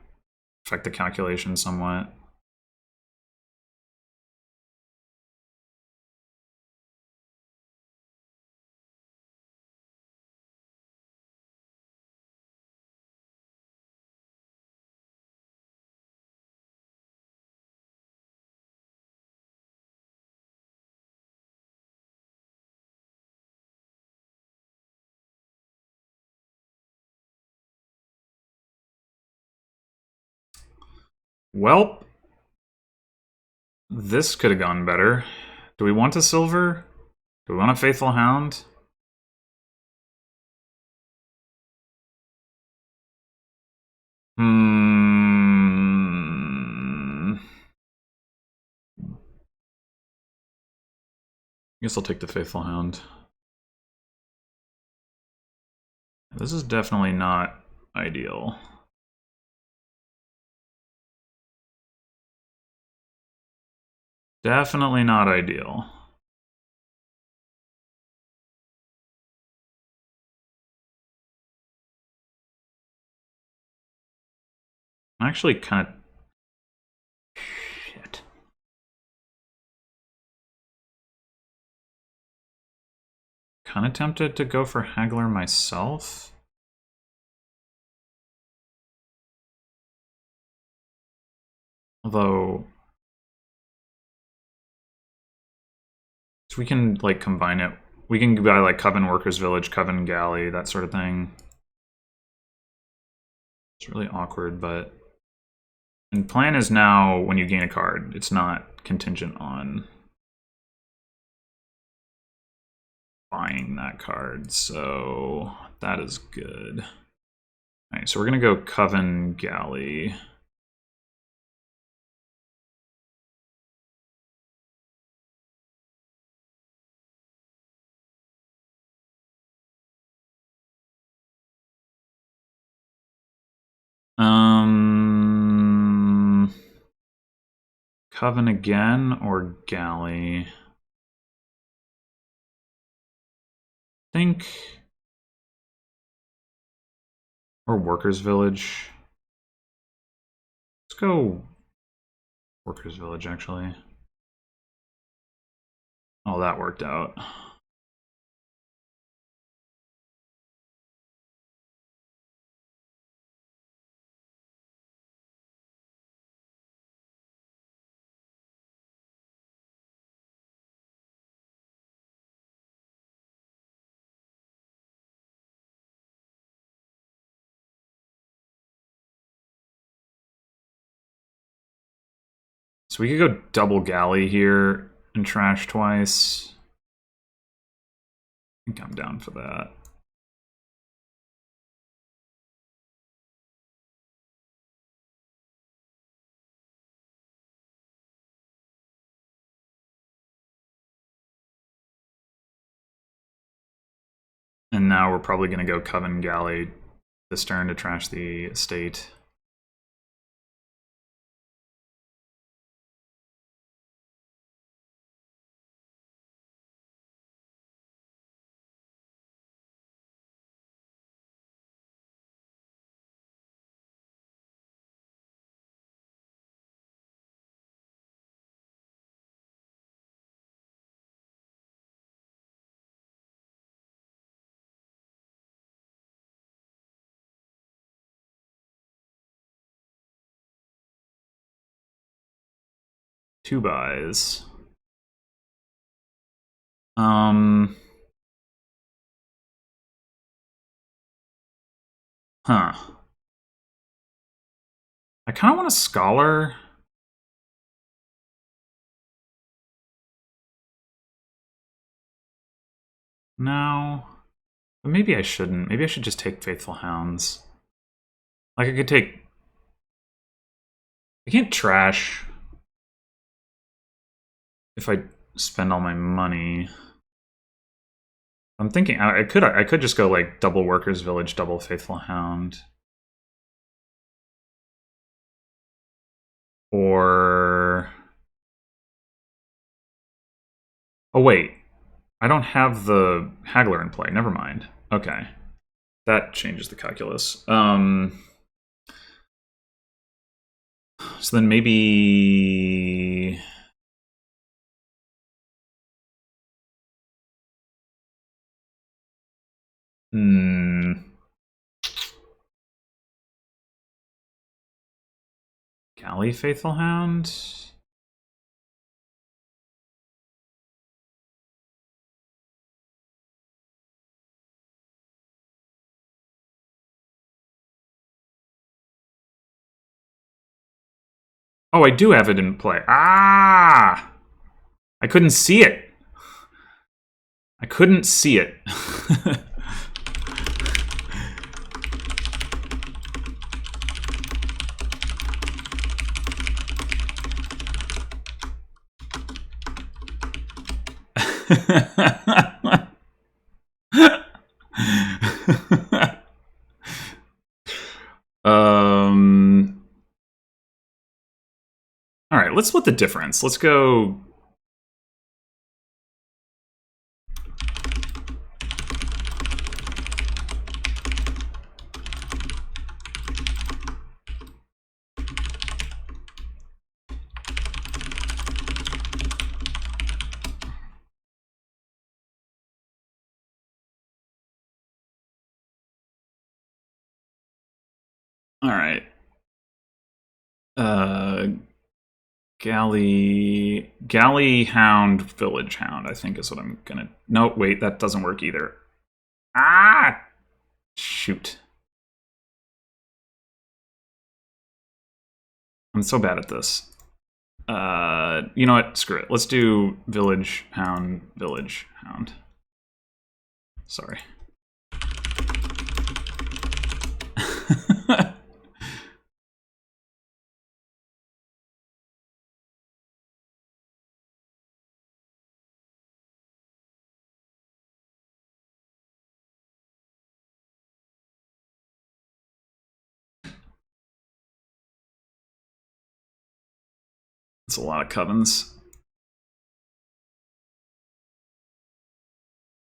Speaker 1: affect the calculation somewhat. Well, this could have gone better. Do we want a silver? Do we want a Faithful Hound? guess I'll take the Faithful Hound. This is definitely not ideal. Definitely not ideal. I'm actually kind of... Shit. Kind of tempted to go for Haggler myself. Although... So we can, like, combine it. We can buy, like, Coven Workers Village, Coven Galley, that sort of thing. It's really awkward, but... And plan is now when you gain a card. It's not contingent on buying that card, so that is good. Alright, so we're gonna go Coven Galley. Coven again or Galley? I think... Or Workers Village. Let's go Workers Village, actually. Oh, that worked out. So we could go double Galley here and trash twice. I think I'm down for that. And now we're probably going to go Coven Galley this turn to trash the estate. Two buys. Huh. I kind of want a Scholar. No. But maybe I shouldn't. Maybe I should just take Faithful Hounds. Like, I could take... I can't trash if I spend all my money. I'm thinking I could just go like double Workers Village, double Faithful Hound. Or... Oh wait, I don't have the Haggler in play. Never mind. Okay, that changes the calculus. So then maybe... Galley Faithful Hound? Oh, I do have it in play. Ah! I couldn't see it. I couldn't see it. All right, let's split the difference. Let's go. All right. Galley Hound, Village Hound, I think is what I'm gonna. No, wait, that doesn't work either. Ah! Shoot. I'm so bad at this. You know what? Screw it. Let's do Village Hound, Village Hound. Sorry. It's a lot of covens.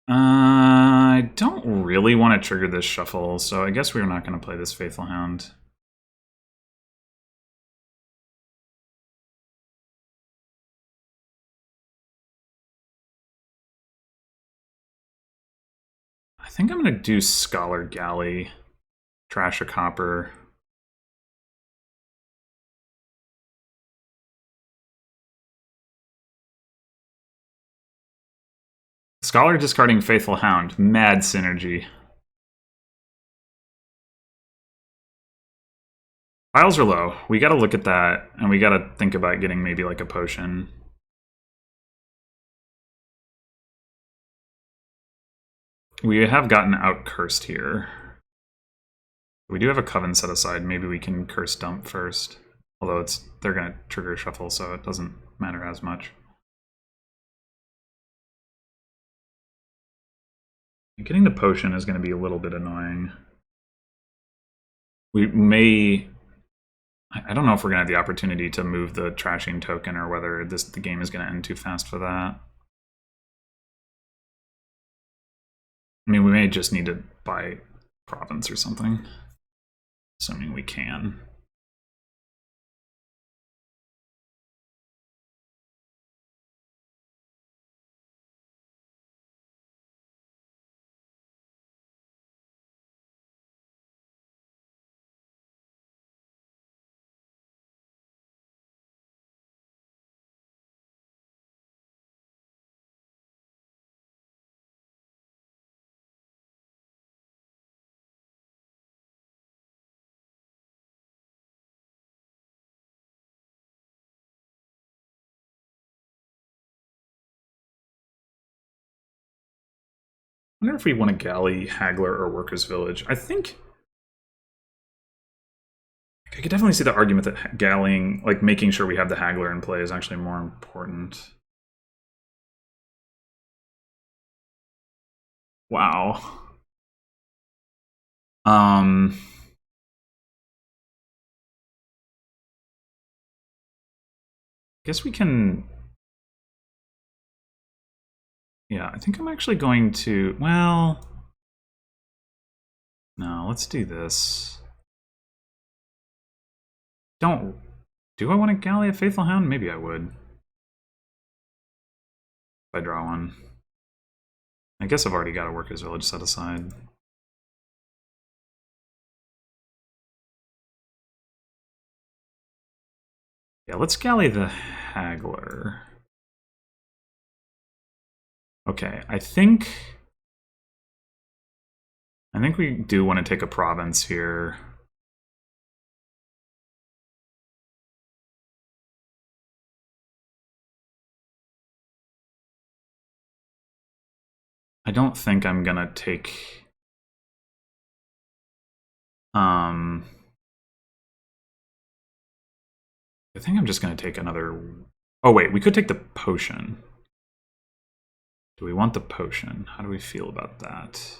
Speaker 1: I don't really want to trigger this shuffle, so I guess we're not going to play this Faithful Hound. I think I'm going to do Scholar Galley, trash a copper. Scholar discarding Faithful Hound. Mad synergy. Piles are low. We gotta look at that, and we gotta think about getting maybe like a potion. We have gotten out cursed here. We do have a coven set aside. Maybe we can curse dump first. Although they're gonna trigger shuffle, so it doesn't matter as much. Getting the potion is going to be a little bit annoying. We may... I don't know if we're going to have the opportunity to move the trashing token or whether the game is going to end too fast for that. I mean, we may just need to buy province or something. Assuming we can. I wonder if we want a galley, haggler, or workers' village. I think I could definitely see the argument that gallying, like making sure we have the haggler in play, is actually more important. Wow. I guess we can. Yeah, I think I'm actually going to. Well, no, let's do this. Do I want to galley a Faithful Hound? Maybe I would. If I draw one. I guess I've already got a Workers' Village set aside. Yeah, let's galley the Haggler. Okay, I think we do want to take a province here. I don't think I'm gonna take I think I'm just gonna take another. Oh wait, we could take the potion. Do we want the potion? How do we feel about that?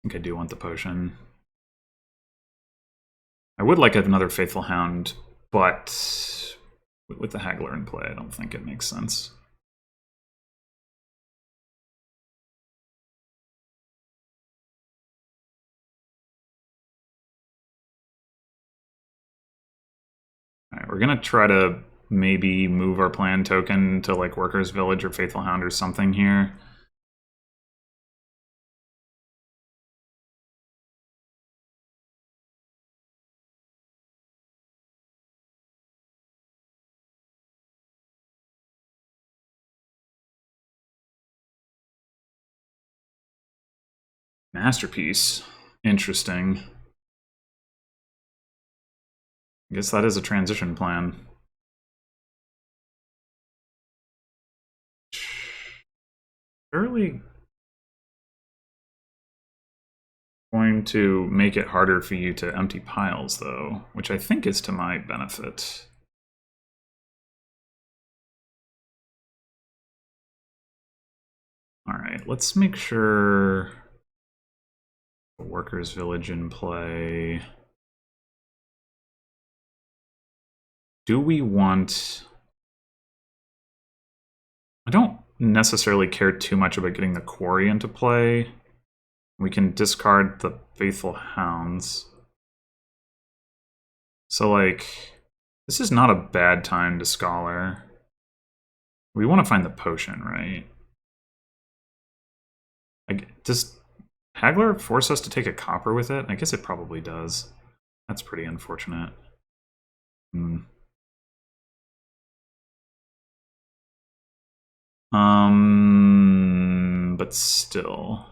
Speaker 1: I think I do want the potion. I would like another Faithful Hound, but with the Haggler in play, I don't think it makes sense. Alright, we're gonna try to maybe move our plan token to like Workers Village or Faithful Hound or something here. Masterpiece. Interesting. I guess that is a transition plan. Surely going to make it harder for you to empty piles, though, which I think is to my benefit. Alright, let's make sure the Workers' Village in play. Do we want... I don't necessarily care too much about getting the Quarry into play. We can discard the Faithful Hounds. So, like, this is not a bad time to Scholar. We want to find the potion, right? Does Haggler force us to take a copper with it? I guess it probably does. That's pretty unfortunate. But still.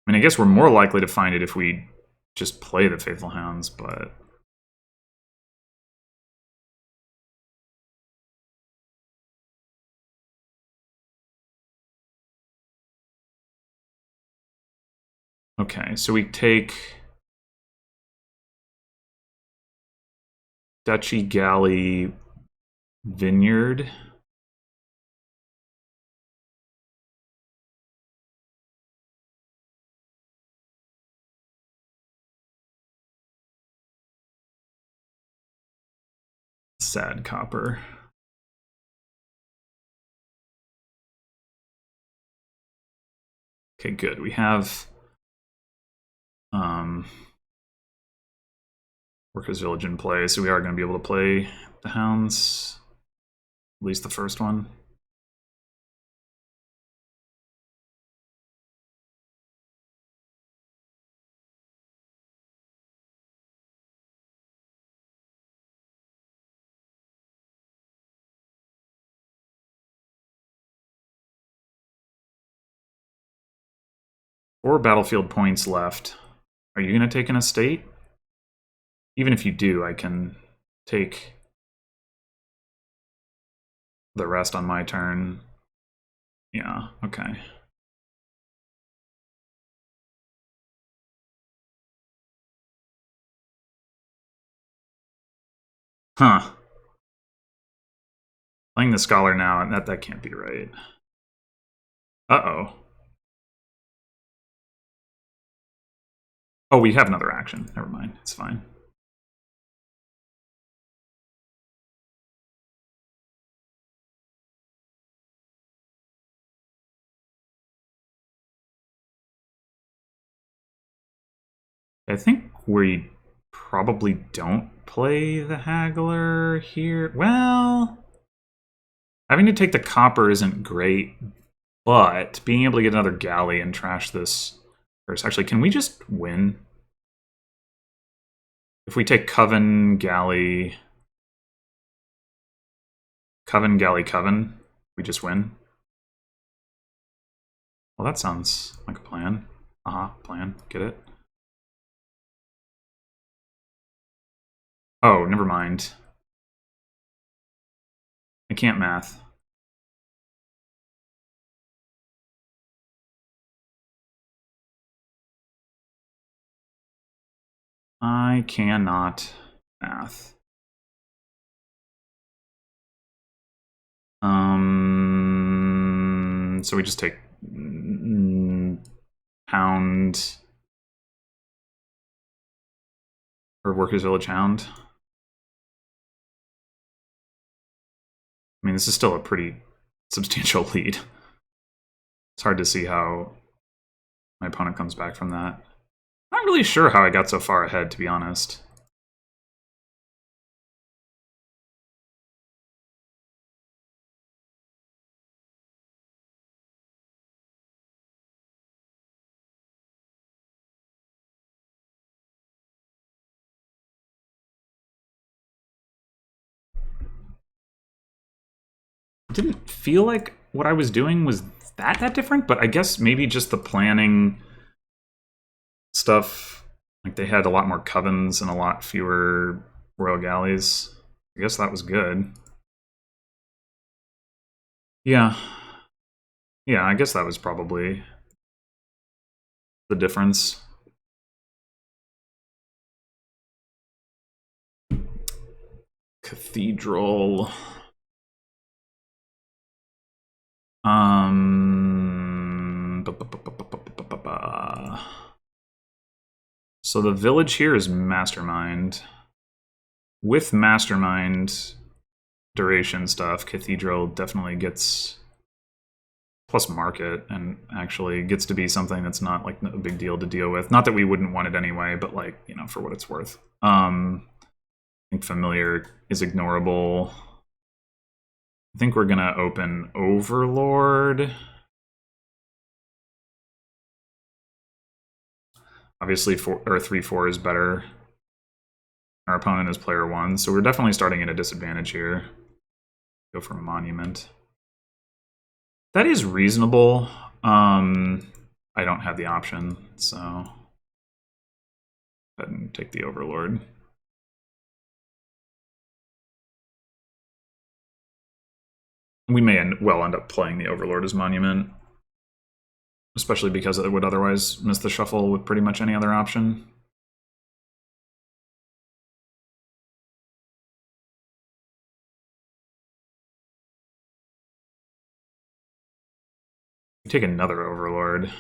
Speaker 1: I mean, I guess we're more likely to find it if we just play the Faithful Hounds, but... Okay, so we take... Duchy Galley Vineyard. Sad copper. Okay, good. We have Workers' Village in play, so we are going to be able to play the Hounds. At least the first one. Four battlefield points left. Are you going to take an estate? Even if you do, I can take the rest on my turn. Yeah, okay. Huh. Playing the Scholar now, that can't be right. Uh-oh. Oh, we have another action. Never mind. It's fine. I think we probably don't play the Haggler here. Well, having to take the copper isn't great, but being able to get another galley and trash this first. Actually, can we just win? If we take Coven, Galley, Coven, we just win. Well, that sounds like a plan. Plan. Get it? Oh, never mind. I can't math. I cannot math. So we just take Hound or Workers Village Hound. I mean, this is still a pretty substantial lead. It's hard to see how my opponent comes back from that. I'm not really sure how I got so far ahead, to be honest. It didn't feel like what I was doing was that different, but I guess maybe just the planning stuff. Like they had a lot more covens and a lot fewer royal galleys. I guess that was good. Yeah. Yeah, I guess that was probably the difference. Cathedral. So the village here is Mastermind. With Mastermind duration stuff, Cathedral definitely gets plus market and actually gets to be something that's not like a big deal to deal with. Not that we wouldn't want it anyway, but like, you know, for what it's worth. I think Familiar is ignorable. I think we're gonna open Overlord. Obviously, 3/4 is better. Our opponent is player 1, so we're definitely starting at a disadvantage here. Go for Monument. That is reasonable. I don't have the option, so go ahead and take the Overlord. We may well end up playing the Overlord as Monument, especially because it would otherwise miss the shuffle with pretty much any other option. Take another Overlord.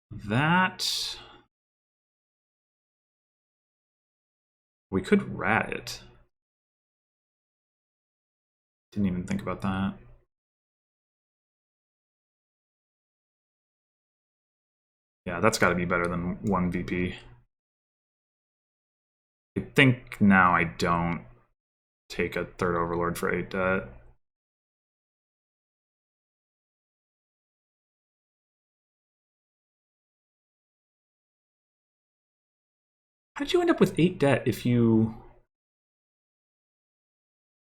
Speaker 1: That... we could rat it. Didn't even think about that. Yeah, that's got to be better than 1 VP. I think now I don't take a third Overlord for 8 debt. How did you end up with 8 debt if you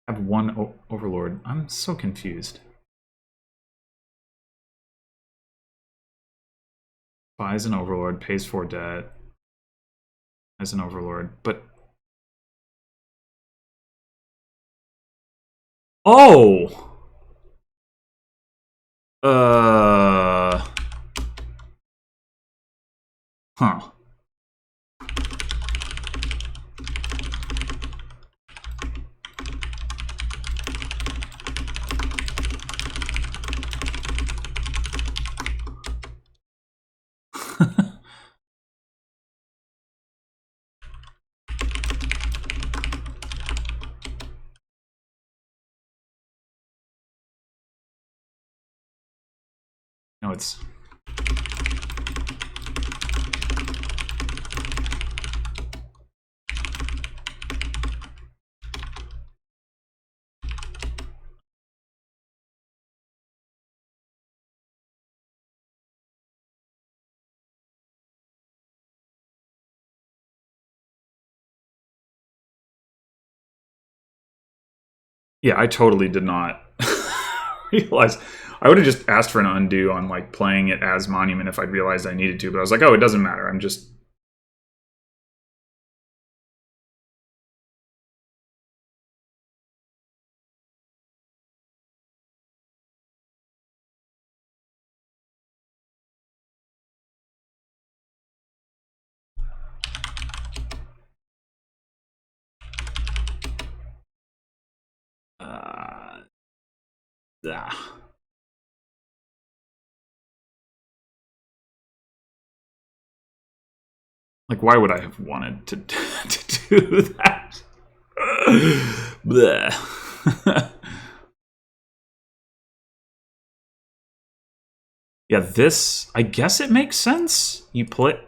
Speaker 1: have 1 Overlord? I'm so confused. Buys an Overlord, pays 4 debt as an Overlord, but... oh! Huh. No, it's... yeah, I totally did not realize. I would have just asked for an undo on like playing it as Monument if I'd realized I needed to, but I was like, oh, it doesn't matter. I'm just... Ah. Like, why would I have wanted to, to do that? Bleh. Yeah, this, I guess it makes sense. You play.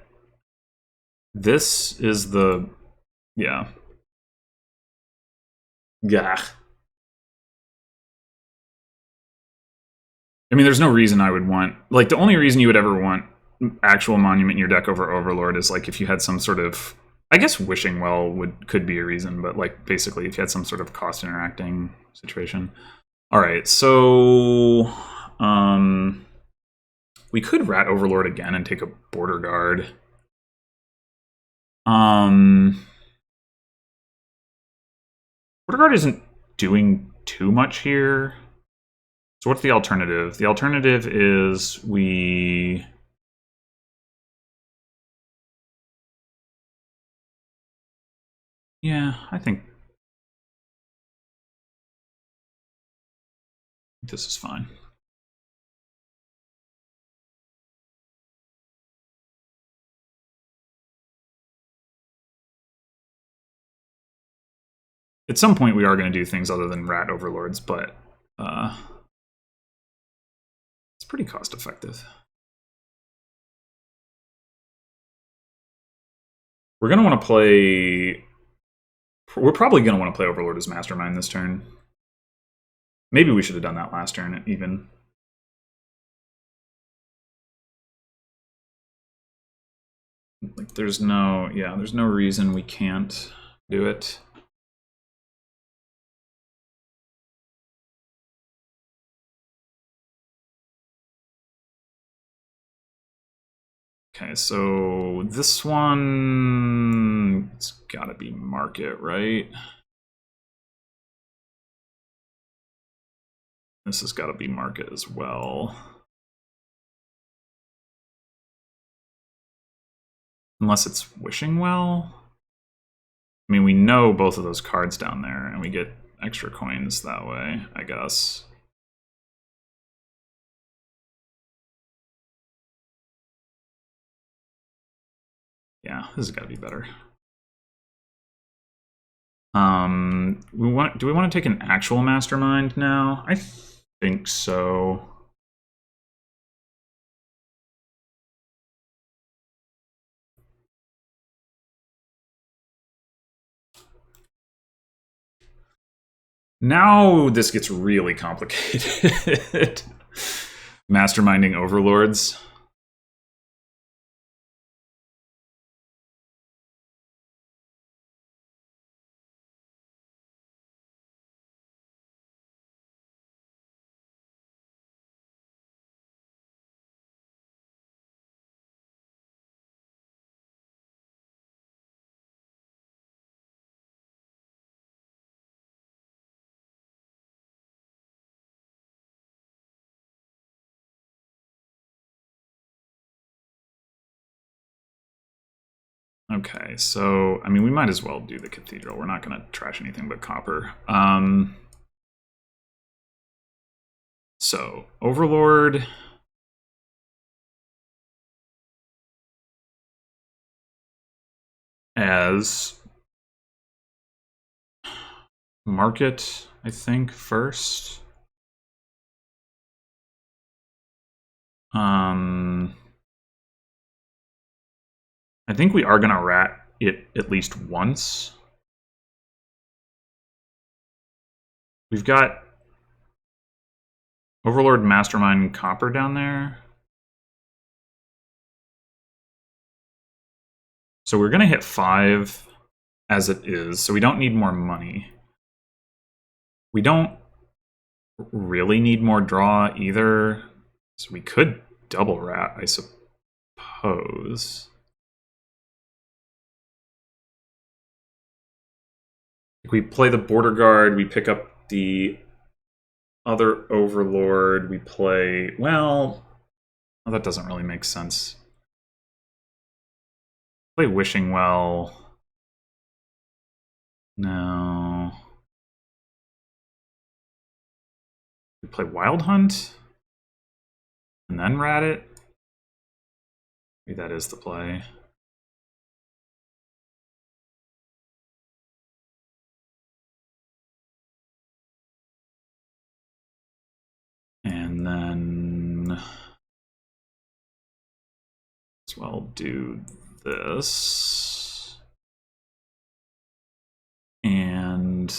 Speaker 1: This is the. Yeah. Gah. I mean, there's no reason I would want. Like, the only reason you would ever want actual monument in your deck over Overlord is like if you had some sort of. I guess Wishing Well could be a reason, but like basically if you had some sort of cost interacting situation. All right, so we could Rat Overlord again and take a Border Guard. Border Guard isn't doing too much here. So what's the alternative? The alternative is we... Yeah, I think this is fine. At some point, we are going to do things other than Rat Overlords, but it's pretty cost-effective. We're going to want to play... We're probably going to want to play Overlord as Mastermind this turn. Maybe we should have done that last turn, even. Like, there's no reason we can't do it. Okay, so this one, it's gotta be Market, right? This has gotta be Market as well. Unless it's Wishing Well. I mean, we know both of those cards down there, and we get extra coins that way, I guess. Yeah, this has gotta be better. Do we want to take an actual Mastermind now? I think so. Now this gets really complicated. Masterminding Overlords. Okay, so, I mean, we might as well do the Cathedral. We're not going to trash anything but copper. So, Overlord. As Market, I think, first. I think we are going to rat it at least once. We've got Overlord, Mastermind, Copper down there. So we're going to hit 5 as it is, so we don't need more money. We don't really need more draw either, so we could double rat, I suppose. If we play the Border Guard, we pick up the other Overlord, we play... Well, that doesn't really make sense. Play Wishing Well. No. We play Wild Hunt and then rat it. Maybe that is the play. And then as well do this. And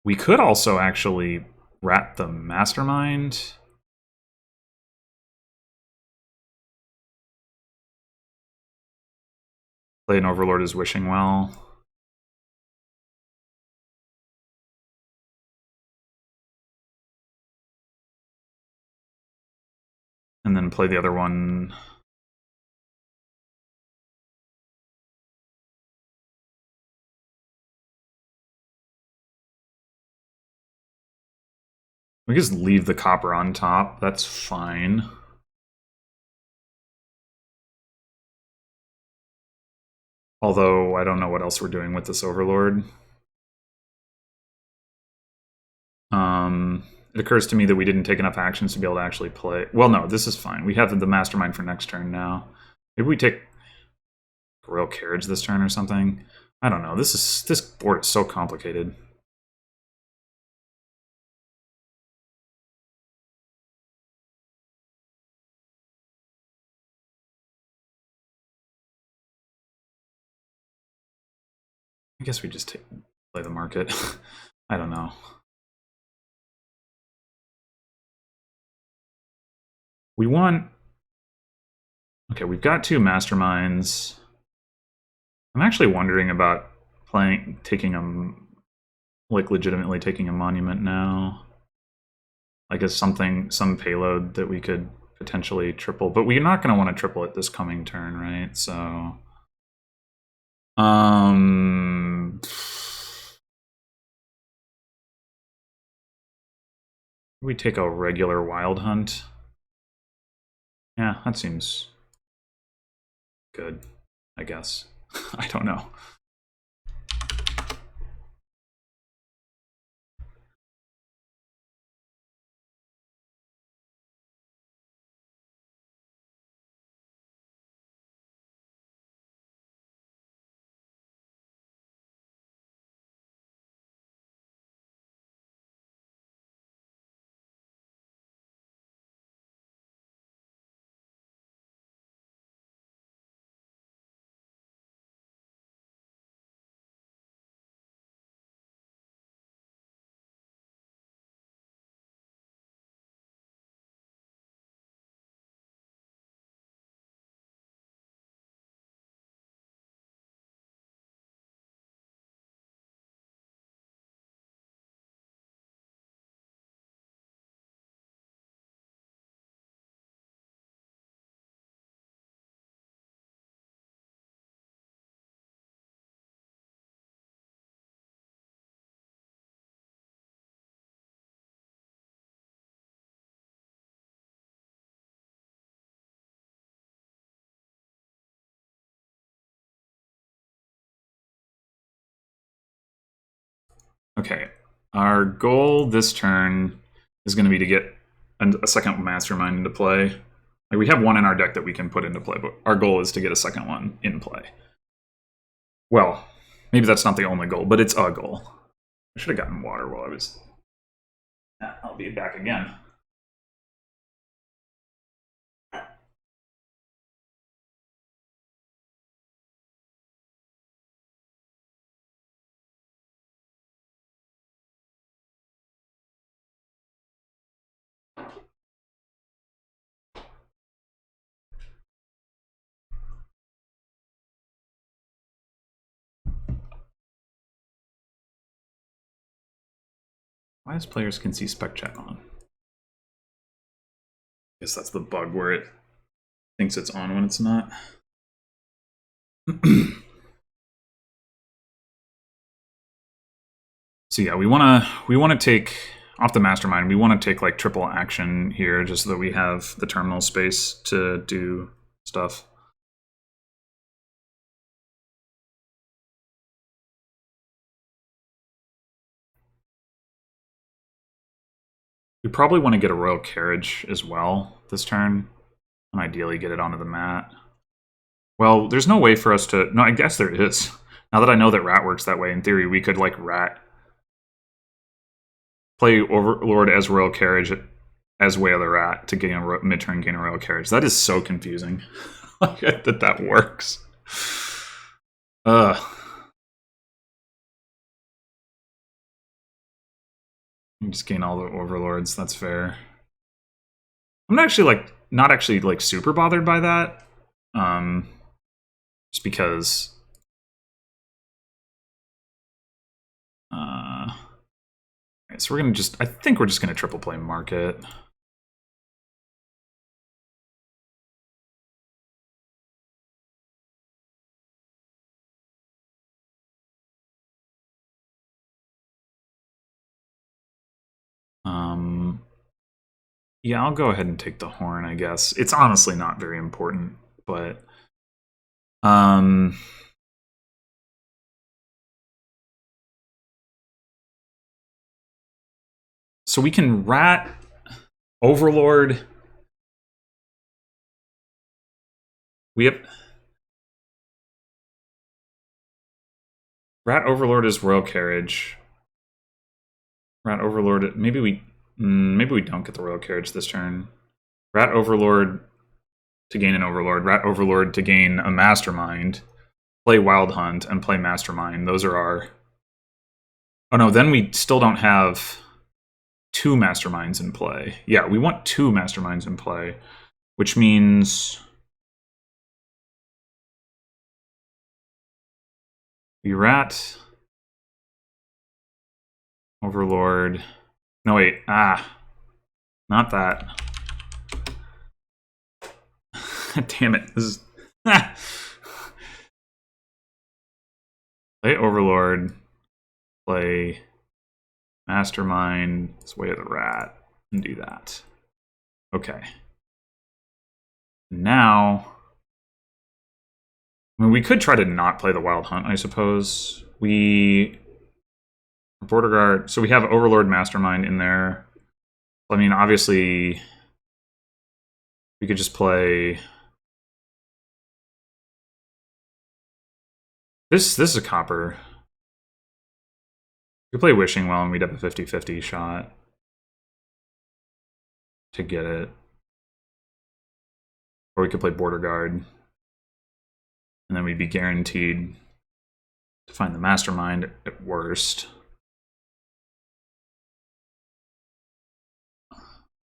Speaker 1: we could also actually rat the Mastermind. Play an Overlord is Wishing Well. And then play the other one. We just leave the copper on top. That's fine. Although I don't know what else we're doing with this Overlord. It occurs to me that we didn't take enough actions to be able to actually play. Well, no, this is fine. We have the Mastermind for next turn now. Maybe we take Royal Carriage this turn or something. I don't know. This board is so complicated. I guess we just play the market. I don't know. We want... Okay, we've got 2 Masterminds. I'm actually wondering about taking legitimately taking a Monument now. Like as some payload that we could potentially triple, but we're not going to want to triple it this coming turn, right? So... we take a regular Wild Hunt. Yeah, that seems good, I guess. I don't know. Okay, our goal this turn is going to be to get a second Mastermind into play. Like we have one in our deck that we can put into play, but our goal is to get a second one in play. Well, maybe that's not the only goal, but it's a goal. I should have gotten water while I was... I'll be back again. Why does players can see spec check on? I guess that's the bug where it thinks it's on when it's not. So yeah, we wanna take off the Mastermind. We want to take like triple action here, just so that we have the terminal space to do stuff. We probably want to get a royal carriage as well this turn, and ideally get it onto the mat. Well, there's no way for us to... No, I guess there is. Now that I know that rat works that way, in theory, we could, like, rat... Play Overlord as royal carriage as way of the rat to gain a mid-turn gain a royal carriage. That is so confusing. that works. You just gain all the overlords. That's fair. I'm not actually like super bothered by that. Just because. Right, so we're gonna I think we're just gonna triple play market. Yeah, I'll go ahead and take the horn, I guess. It's honestly not very important, but so we can rat Overlord. We have rat Overlord is royal carriage. Rat Overlord. Maybe we don't get the royal carriage this turn. Rat Overlord to gain an Overlord. Rat Overlord to gain a Mastermind. Play Wild Hunt and play Mastermind. Those are our... Oh no, then we still don't have 2 Masterminds in play. Yeah, we want 2 Masterminds in play, which means... We rat... Overlord... No, wait. Not that. Damn it. This is... Play Overlord. Play Mastermind. It's way of the rat. And do that. Okay. Now... I mean, we could try to not play the Wild Hunt, I suppose. Border Guard. So we have Overlord Mastermind in there. I mean, obviously, we could just play... This is a copper. We could play Wishing Well and we'd have a 50-50 shot to get it. Or we could play Border Guard. And then we'd be guaranteed to find the Mastermind at worst.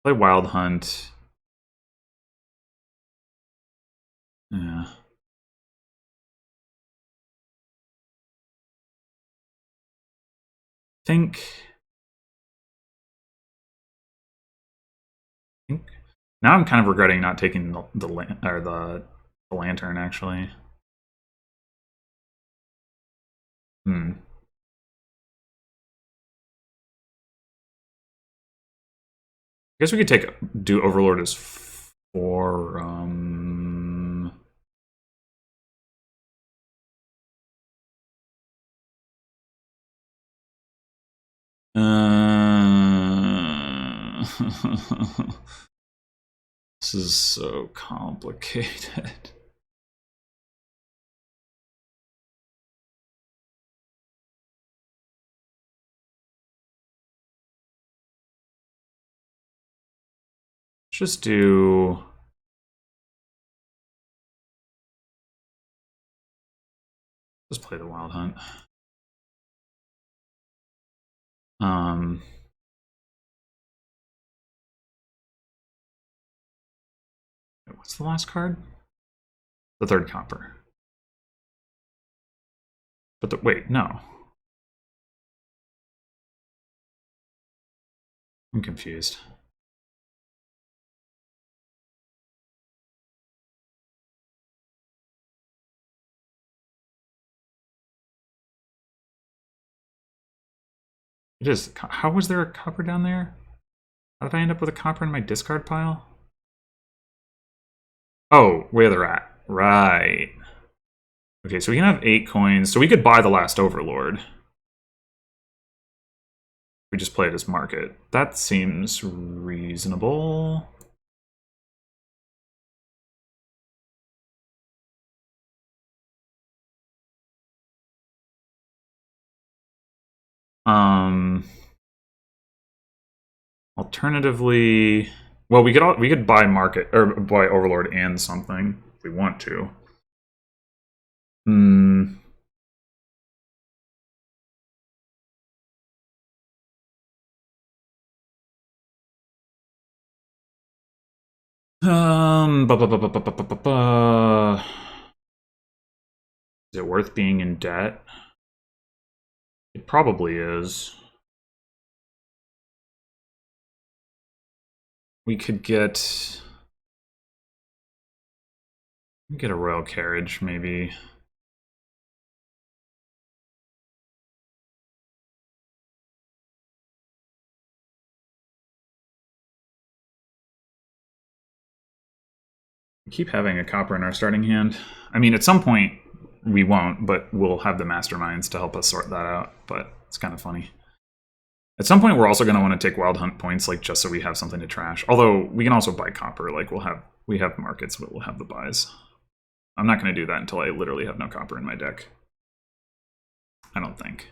Speaker 1: Play Wild Hunt. Yeah. Think now I'm kind of regretting not taking the lantern actually. I guess we could do Overlord as 4. This is so complicated. Just do... Just play the Wild Hunt. What's the last card? The 3rd copper. But wait, no. I'm confused. It is. How was there a copper down there? How did I end up with a copper in my discard pile? Oh, Way of the Rat. Right. Okay, so we can have 8 coins. So we could buy the last Overlord. We just play it as market. That seems reasonable. Alternatively, well, we could buy market or buy Overlord and something if we want to. Hmm. Is it worth being in debt? It probably is. We could get a royal carriage, maybe. We keep having a copper in our starting hand. I mean, at some point we won't, but we'll have the masterminds to help us sort that out. But it's kind of funny. At some point, we're also going to want to take wild hunt points, like just so we have something to trash. Although we can also buy copper. Like we have markets, but we'll have the buys. I'm not going to do that until I literally have no copper in my deck. I don't think.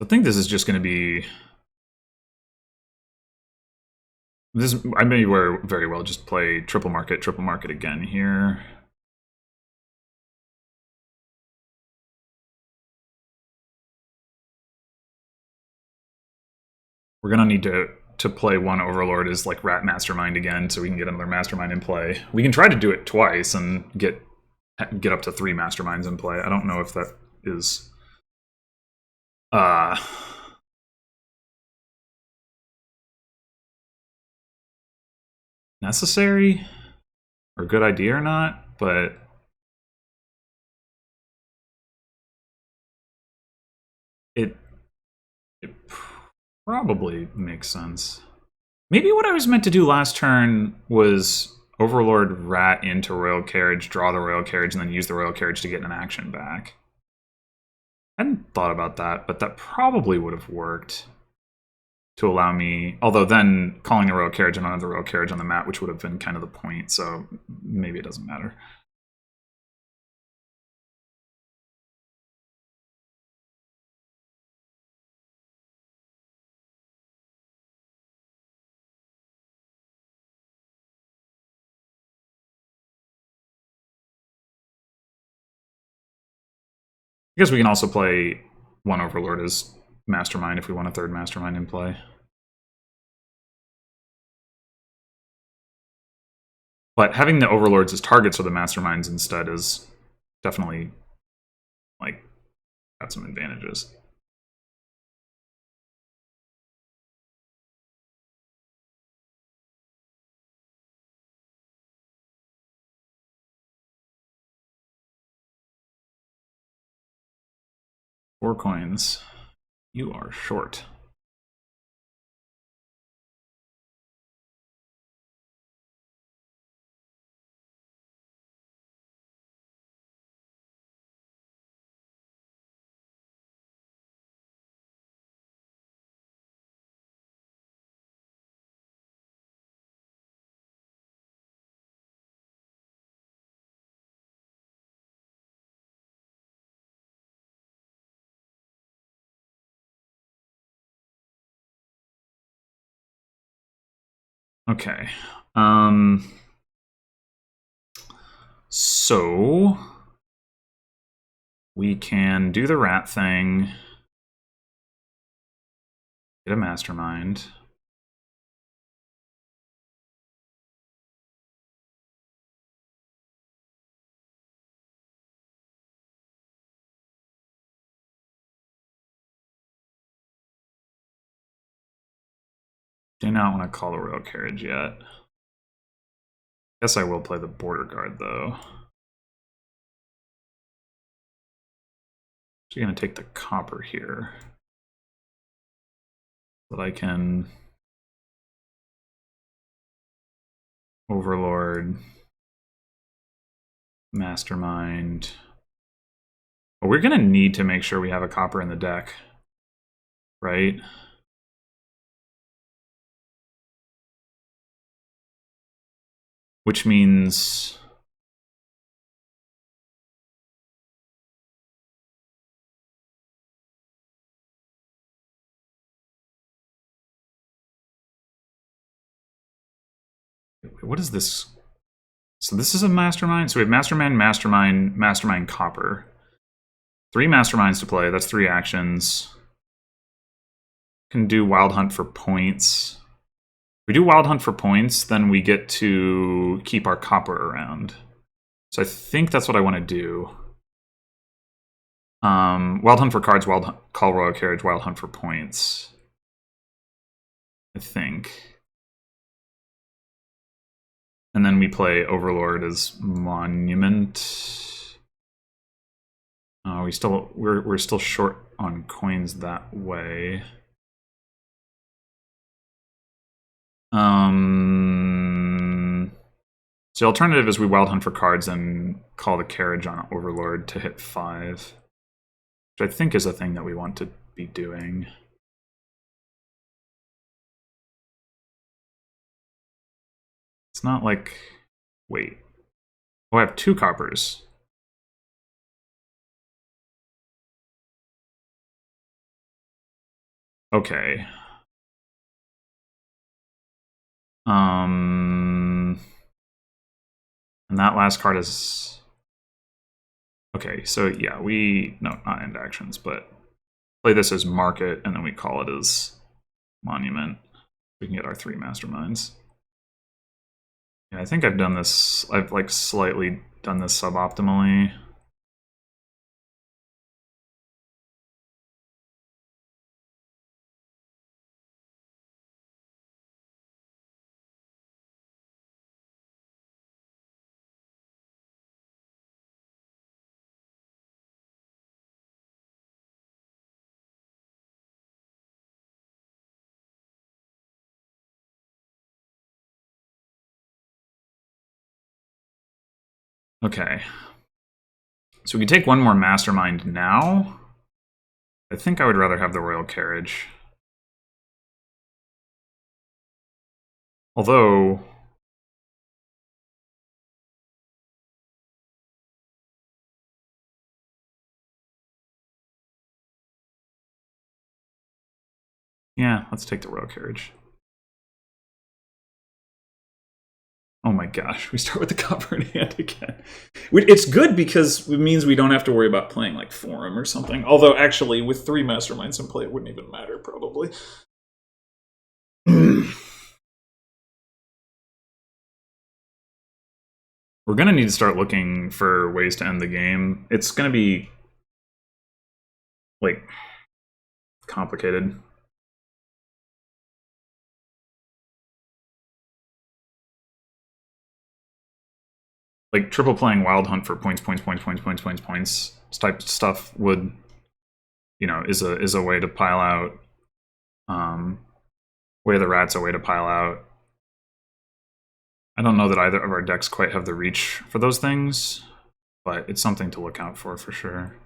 Speaker 1: I think this is just going to be. I may very well just play triple market again here. We're gonna need to play one Overlord as like Rat Mastermind again, so we can get another Mastermind in play. We can try to do it twice and get up to 3 Masterminds in play. I don't know if that is necessary or a good idea or not, but it probably makes sense. Maybe what I was meant to do last turn was Overlord Rat into Royal Carriage, draw the Royal Carriage, and then use the Royal Carriage to get an action back. I hadn't thought about that, but that probably would have worked to allow me, although then calling the Royal Carriage and another Royal Carriage on the mat, which would have been kind of the point, so maybe it doesn't matter. I guess we can also play one Overlord as Mastermind if we want a third Mastermind in play. But having the Overlords as targets for the Masterminds instead is definitely, like, got some advantages. Four coins. You are short. Okay. So we can do the rat thing. Get a Mastermind. Do not want to call the Royal Carriage yet. Guess I will play the Border Guard, though. Actually going to take the copper here. But I can Overlord, Mastermind. But we're gonna need to make sure we have a copper in the deck, right? Which means what is this? So this is a Mastermind. So we have Mastermind, Mastermind, Mastermind, Copper. 3 Masterminds to play. That's 3 actions. Can do Wild Hunt for points. If we do Wild Hunt for points, then we get to keep our copper around. So I think that's what I want to do. Wild Hunt for cards, Wild Hunt, Call Royal Carriage, Wild Hunt for points. I think. And then we play Overlord as Monument. We're still short on coins that way. So the alternative is we Wild Hunt for cards and call the carriage on Overlord to hit 5. Which I think is a thing that we want to be doing. It's not like... Wait. Oh, I have 2 coppers. Okay. And that last card is... Okay, so yeah, no, not end actions, but play this as Market, and then we call it as Monument. We can get our 3 Masterminds. Yeah, I think I've done this, I've like slightly done this suboptimally. Okay. So we can take 1 more Mastermind now. I think I would rather have the Royal Carriage. Although... Yeah, let's take the Royal Carriage. Oh my gosh, we start with the copper in hand again. It's good because it means we don't have to worry about playing like Forum or something. Although actually, with 3 Masterminds in play, it wouldn't even matter, probably. We're going to need to start looking for ways to end the game. It's going to be, like, complicated. Like, triple playing Wild Hunt for points type stuff would, you know, is a way to pile out. Way of the Rat's a way to pile out. I don't know that either of our decks quite have the reach for those things, but it's something to look out for sure.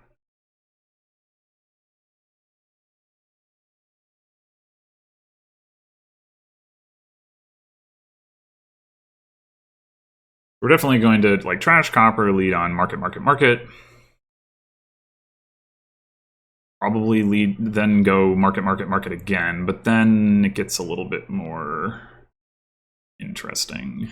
Speaker 1: We're definitely going to like trash copper, lead on market. Probably lead, then go market again, but then it gets a little bit more interesting.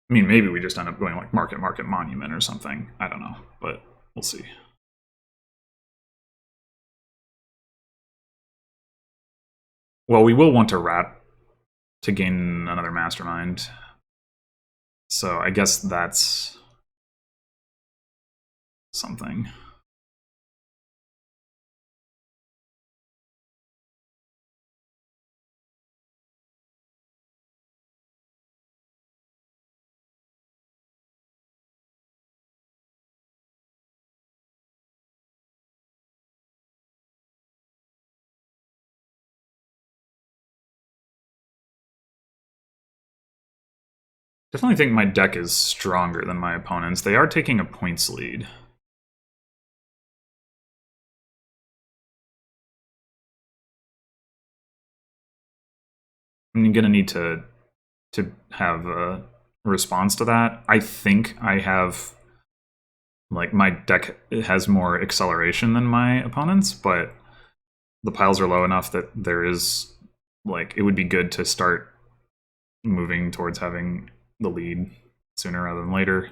Speaker 1: I mean, maybe we just end up going like market monument or something. I don't know, but we'll see. Well, we will want a rat to gain another mastermind. So I guess that's something. Definitely think my deck is stronger than my opponents. They are taking a points lead. I'm gonna need to have a response to that. I think I have, like, my deck has more acceleration than my opponents, but the piles are low enough that there is, like, it would be good to start moving towards having the lead sooner rather than later.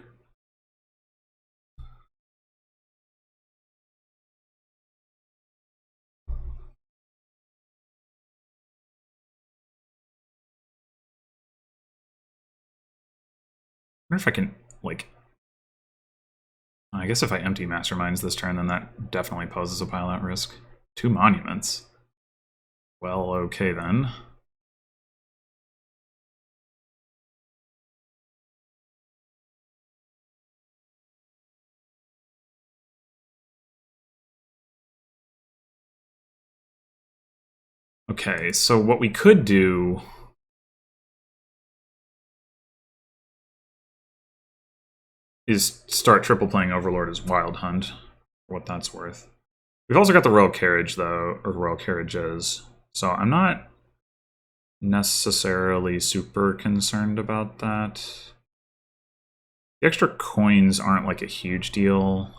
Speaker 1: I wonder if I can, like, I guess if I empty Masterminds this turn, then that definitely poses a pile out risk. 2 monuments. Well, okay then. Okay, so what we could do is start triple playing Overlord as Wild Hunt, for what that's worth. We've also got the Royal Carriage, though, or Royal Carriages, so I'm not necessarily super concerned about that. The extra coins aren't like a huge deal.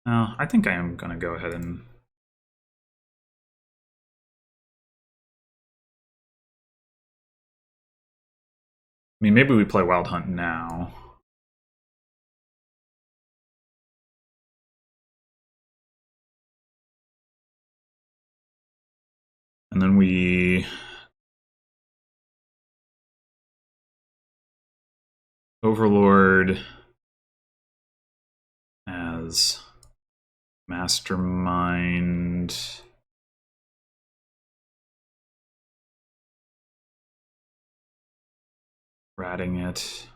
Speaker 1: No, I think I am going to go ahead and... I mean, maybe we play Wild Hunt now. And then we... Overlord as Mastermind. Ratting it.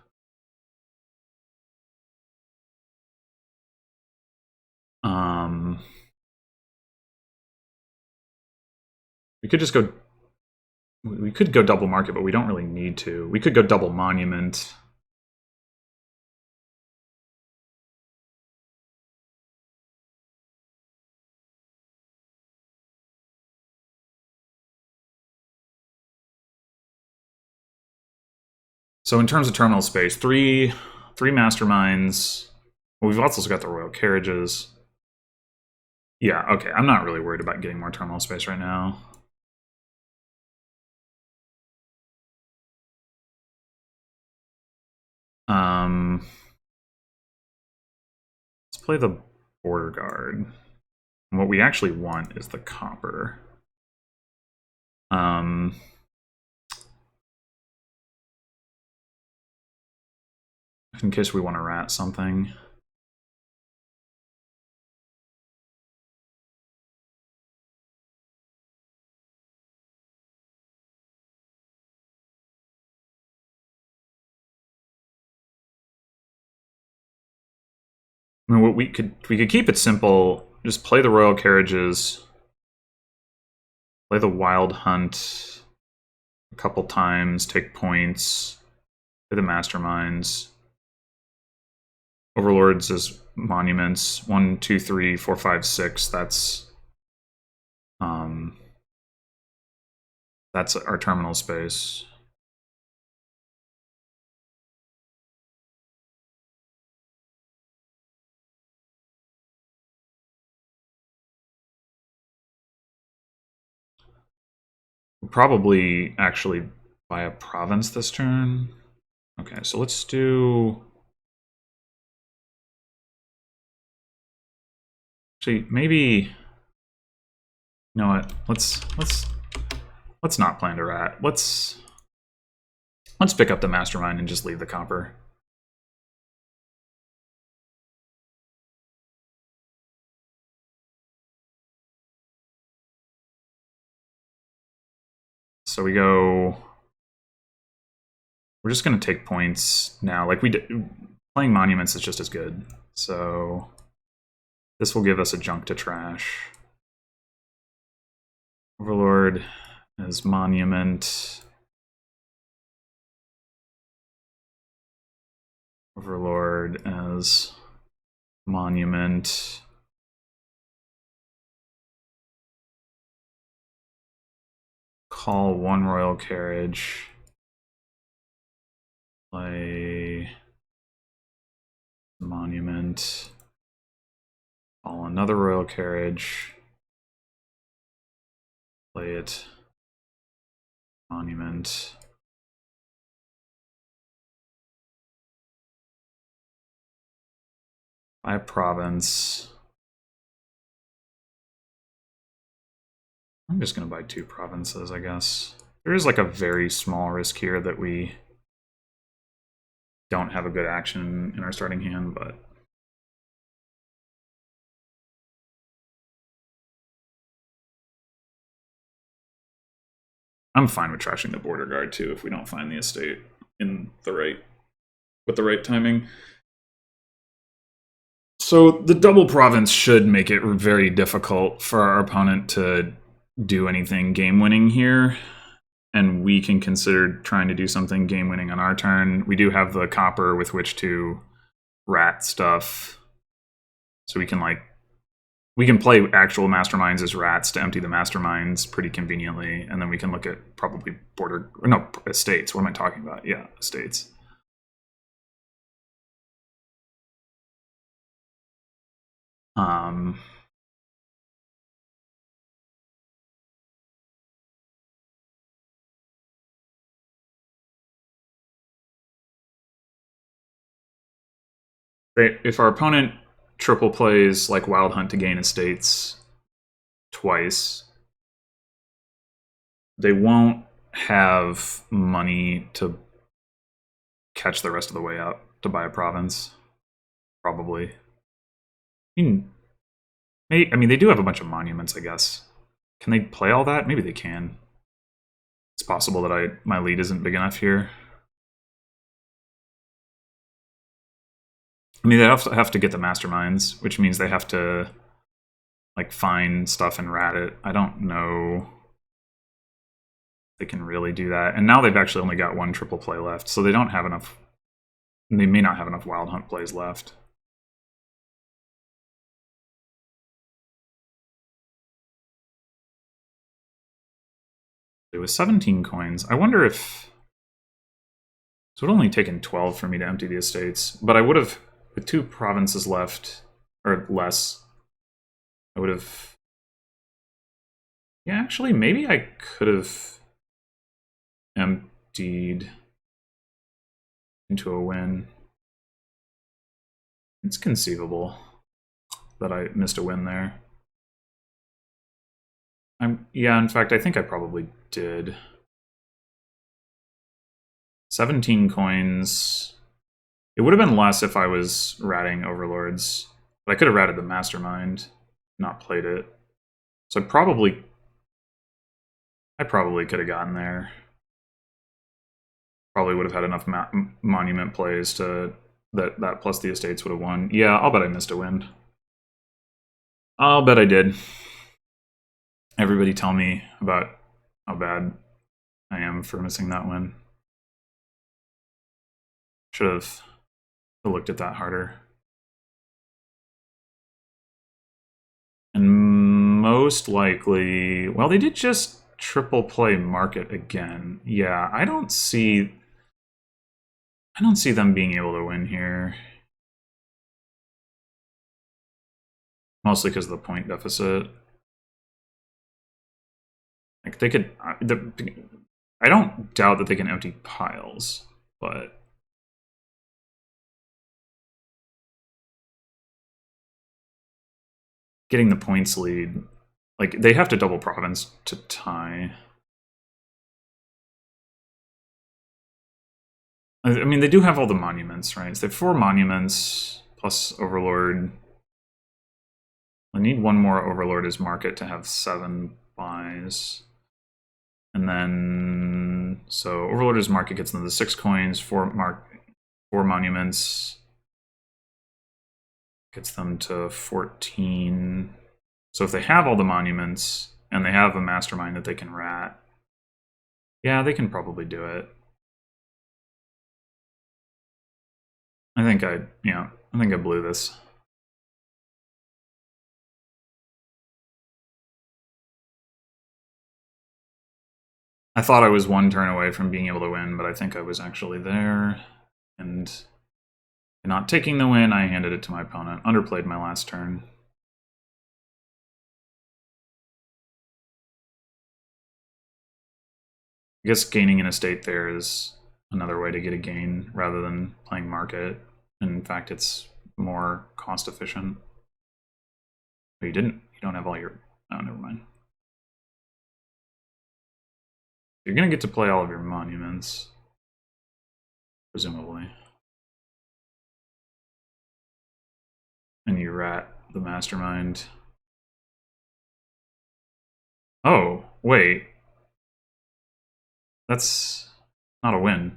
Speaker 1: We could just go... We could go double market, but we don't really need to. We could go double monument. So in terms of terminal space, three Masterminds. Well, we've also got the Royal Carriages. Yeah, okay. I'm not really worried about getting more terminal space right now. Let's play the Border Guard. And what we actually want is the copper. In case we want to rat something. I mean, what we could keep it simple. Just play the Royal Carriages. Play the Wild Hunt a couple times. Take points. Play the Masterminds. Overlords as monuments. 1, 2, 3, 4, 5, 6. That's our terminal space. We'll probably actually buy a province this turn. Okay, so let's do... Actually, maybe... You know what? Let's not plan to rat. Let's pick up the Mastermind and just leave the copper. So we go... We're just going to take points now. Like, playing monuments is just as good. So this will give us a junk to trash. Overlord as monument. Overlord as monument. Call one royal carriage. Play monument. Call another royal carriage. Play it. Monument. Buy a province. I'm just going to buy 2 provinces, I guess. There is like a very small risk here that we don't have a good action in our starting hand, but I'm fine with trashing the border guard too if we don't find the estate in the with the right timing. So the double province should make it very difficult for our opponent to do anything game-winning here, and we can consider trying to do something game-winning on our turn. We do have the copper with which to rat stuff, so we can play actual masterminds as rats to empty the masterminds pretty conveniently, and then we can look at probably estates. What am I talking about? Yeah, estates. If our opponent triple plays like Wild Hunt to gain estates twice, they won't have money to catch the rest of the way up to buy a province, probably. I mean, they do have a bunch of monuments, I guess. Can they play all that? Maybe they can. It's possible that my lead isn't big enough here. I mean, they have to get the masterminds, which means they have to like find stuff and rat it. I don't know if they can really do that. And now they've actually only got 1 triple play left, so they don't have enough. They may not have enough Wild Hunt plays left. It was 17 coins. I wonder if... So it would only taken 12 for me to empty the estates, but I would have, with 2 provinces left, or less, I would have... Yeah, actually, maybe I could have emptied into a win. It's conceivable that I missed a win there. Yeah, in fact, I think I probably did. 17 coins. It would have been less if I was ratting Overlords, but I could have ratted the Mastermind, not played it. So I probably could have gotten there. Probably would have had enough monument plays to that plus the estates would have won. Yeah, I'll bet I missed a win. I'll bet I did. Everybody tell me about how bad I am for missing that win. Should have looked at that harder. And most likely, well, they did just triple play market again. Yeah, I don't see them being able to win here. Mostly because of the point deficit. Like they could, I don't doubt that they can empty piles, but getting the points lead, like they have to double province to tie. I mean, they do have all the monuments, right? So they have 4 monuments plus Overlord. I need 1 more Overlord as market to have 7 buys. And then, so Overlord as market gets them the 6 coins, 4 monuments. Gets them to 14. So if they have all the monuments, and they have a mastermind that they can rat, yeah, they can probably do it. I think I blew this. I thought I was one turn away from being able to win, but I think I was actually there. And not taking the win, I handed it to my opponent. Underplayed my last turn. I guess gaining an estate there is another way to get a gain rather than playing market. In fact, it's more cost efficient. Oh, you didn't. You don't have all your. Oh, never mind. You're gonna get to play all of your monuments, presumably. And you rat the mastermind. Oh, wait. That's not a win.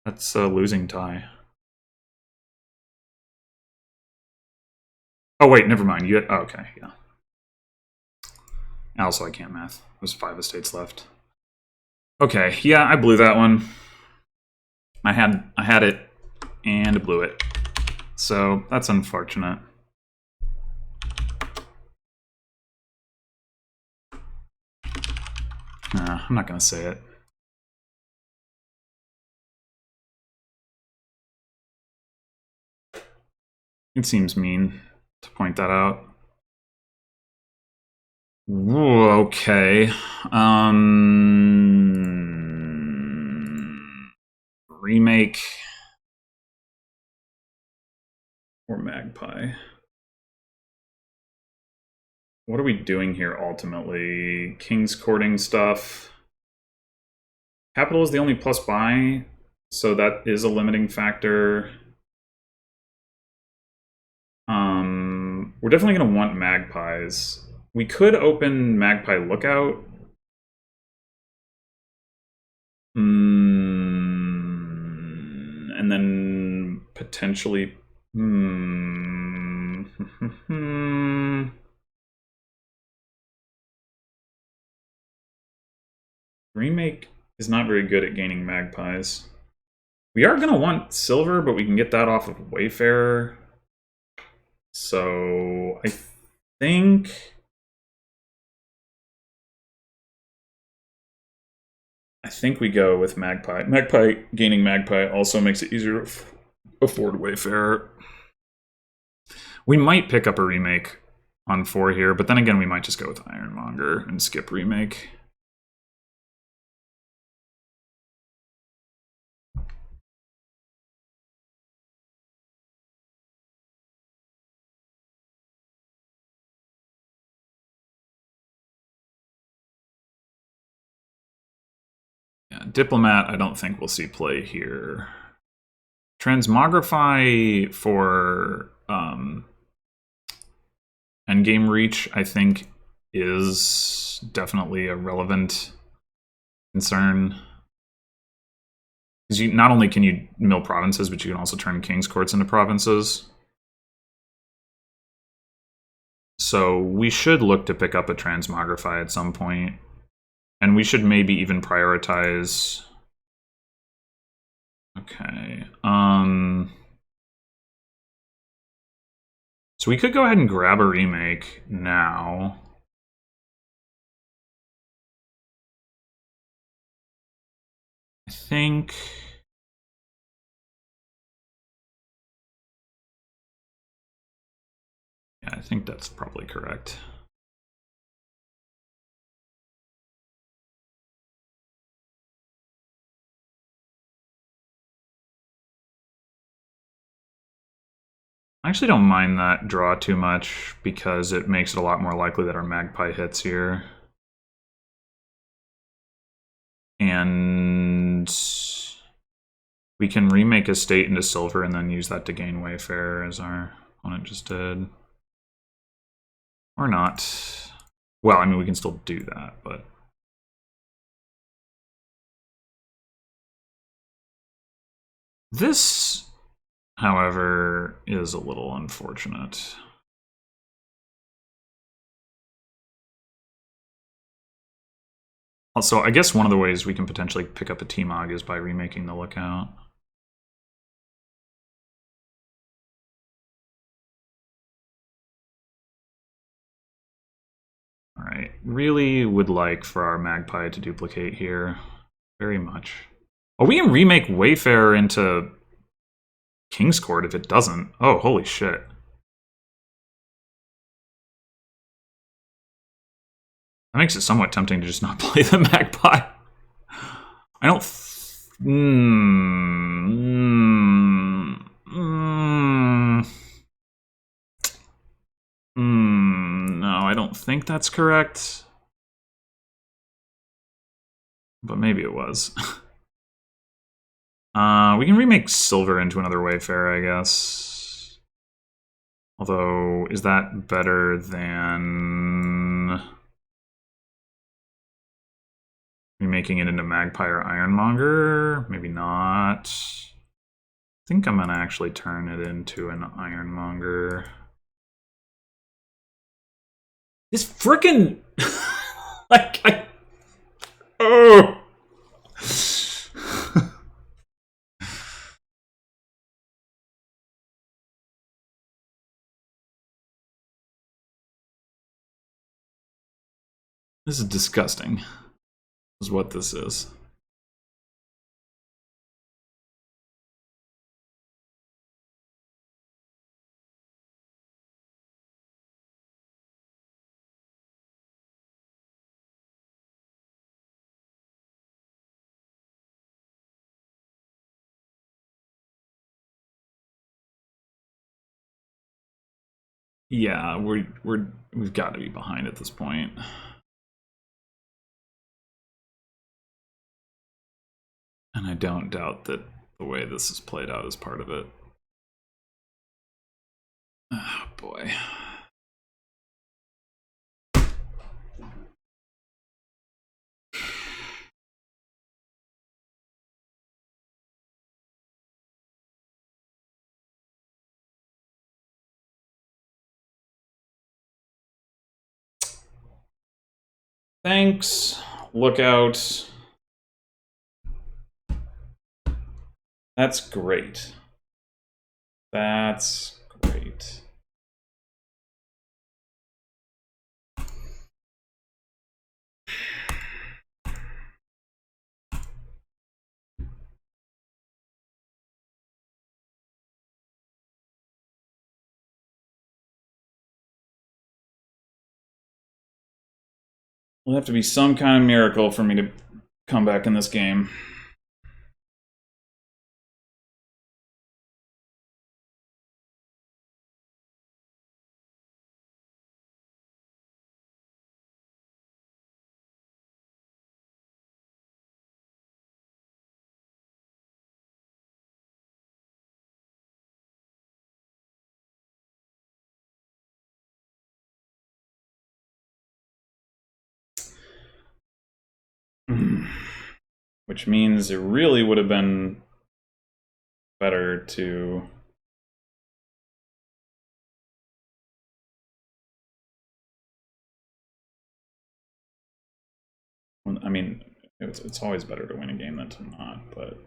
Speaker 1: That's a losing tie. Oh, wait, never mind. You oh, okay, yeah. Also, I can't math. There's 5 estates left. Okay, yeah, I blew that one. I had it, and I blew it. So that's unfortunate. Nah, I'm not gonna say it. It seems mean to point that out. Ooh, okay. Remake or Magpie. What are we doing here ultimately? King's courting stuff. Capital is the only plus buy, so that is a limiting factor. We're definitely going to want magpies. We could open Magpie Lookout. And then potentially... Remake is not very good at gaining magpies. We are going to want silver, but we can get that off of Wayfarer. So I think we go with Magpie. Gaining Magpie also makes it easier to afford Wayfarer. We might pick up a remake on 4 here, but then again, we might just go with Ironmonger and skip remake. Yeah, Diplomat, I don't think we'll see play here. Transmogrify for endgame reach, I think, is definitely a relevant concern. Because not only can you mill provinces, but you can also turn king's courts into provinces. So we should look to pick up a Transmogrify at some point. And we should maybe even prioritize... Okay. So we could go ahead and grab a remake now. I think... Yeah, I think that's probably correct. I actually don't mind that draw too much because it makes it a lot more likely that our Magpie hits here. And we can remake a state into silver and then use that to gain Wayfarer as our opponent just did. Or not. Well, I mean, we can still do that, but... This, however, is a little unfortunate. Also, I guess one of the ways we can potentially pick up a T-Mog is by remaking the Lookout. Alright, really would like for our Magpie to duplicate here. Very much. Oh, we can remake Wayfarer into King's Court if it doesn't. Oh, holy shit. That makes it somewhat tempting to just not play the Magpie. I don't... No, I don't think that's correct. But maybe it was. We can remake Silver into another Wayfarer, I guess. Although, is that better than remaking it into Magpie or Ironmonger? Maybe not. I think I'm gonna actually turn it into an Ironmonger. This frickin' like oh. This is disgusting. Is what this is. Yeah, we've got to be behind at this point. And I don't doubt that the way this is played out is part of it. Oh boy. Thanks. Lookout. That's great. That's great. It'll have to be some kind of miracle for me to come back in this game. Which means it really would have been better to... I mean, it's always better to win a game than to not, but...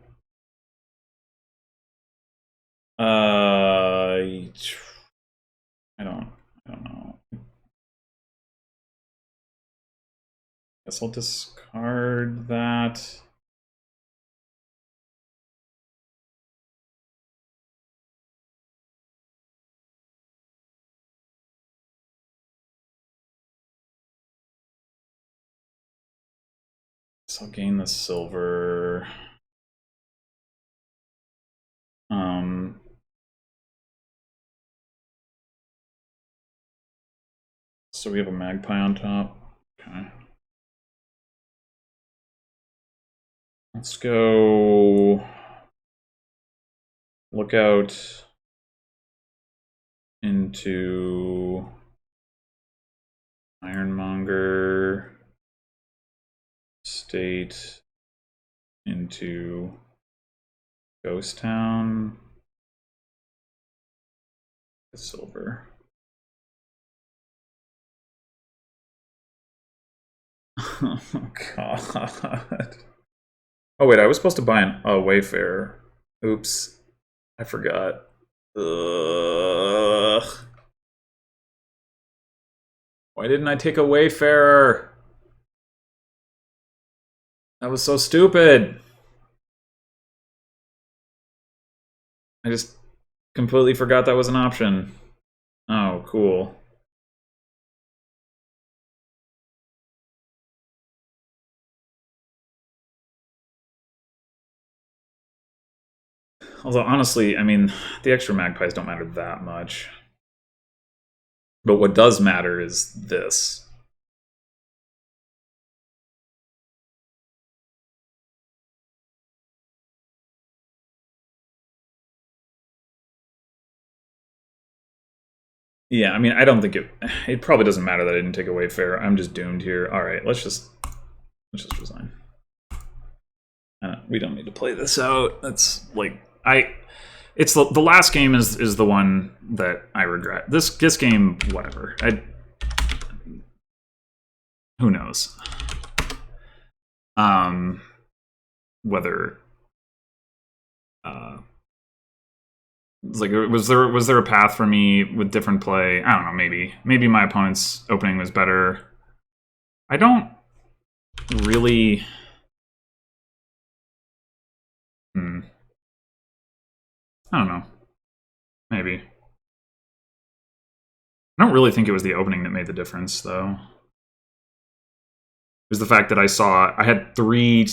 Speaker 1: I don't know. Guess I'll discard that. So I'll gain the silver. So we have a magpie on top. Okay. Let's go Lookout into Ironmonger, State into Ghost Town. Silver. Oh god. Oh wait, I was supposed to buy a Wayfarer. Oops. I forgot. Ugh. Why didn't I take a Wayfarer? That was so stupid. I just completely forgot that was an option. Oh, cool. Although, honestly, I mean, the extra magpies don't matter that much. But what does matter is this. Yeah, I mean, I don't think it probably doesn't matter that I didn't take a Wayfarer. I'm just doomed here. All right, let's just resign. We don't need to play this out. That's like it's the last game is the one that I regret. This game, whatever. Who knows? Whether like was there a path for me with different play? I don't know. Maybe my opponent's opening was better. I don't really. I don't know. Maybe. I don't really think it was the opening that made the difference, though. It was the fact that I had 3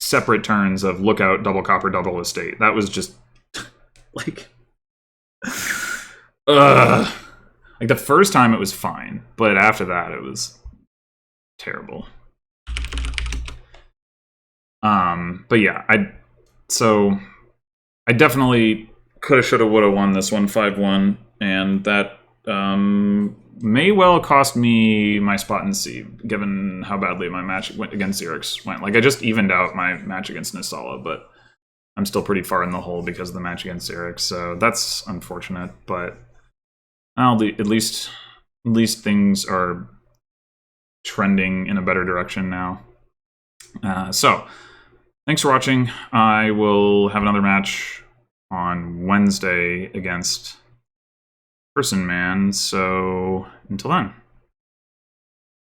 Speaker 1: separate turns of lookout, double copper, double estate. That was just like, ugh. Like the first time it was fine, but after that it was terrible. But yeah, I definitely coulda, shoulda, woulda won this one 5-1, and that may well cost me my spot in C, given how badly my match against Xerix went. Like, I just evened out my match against Nisala, but I'm still pretty far in the hole because of the match against Xerix, so that's unfortunate, but at least things are trending in a better direction now. So, thanks for watching. I will have another match on Wednesday against Person Man, so until then.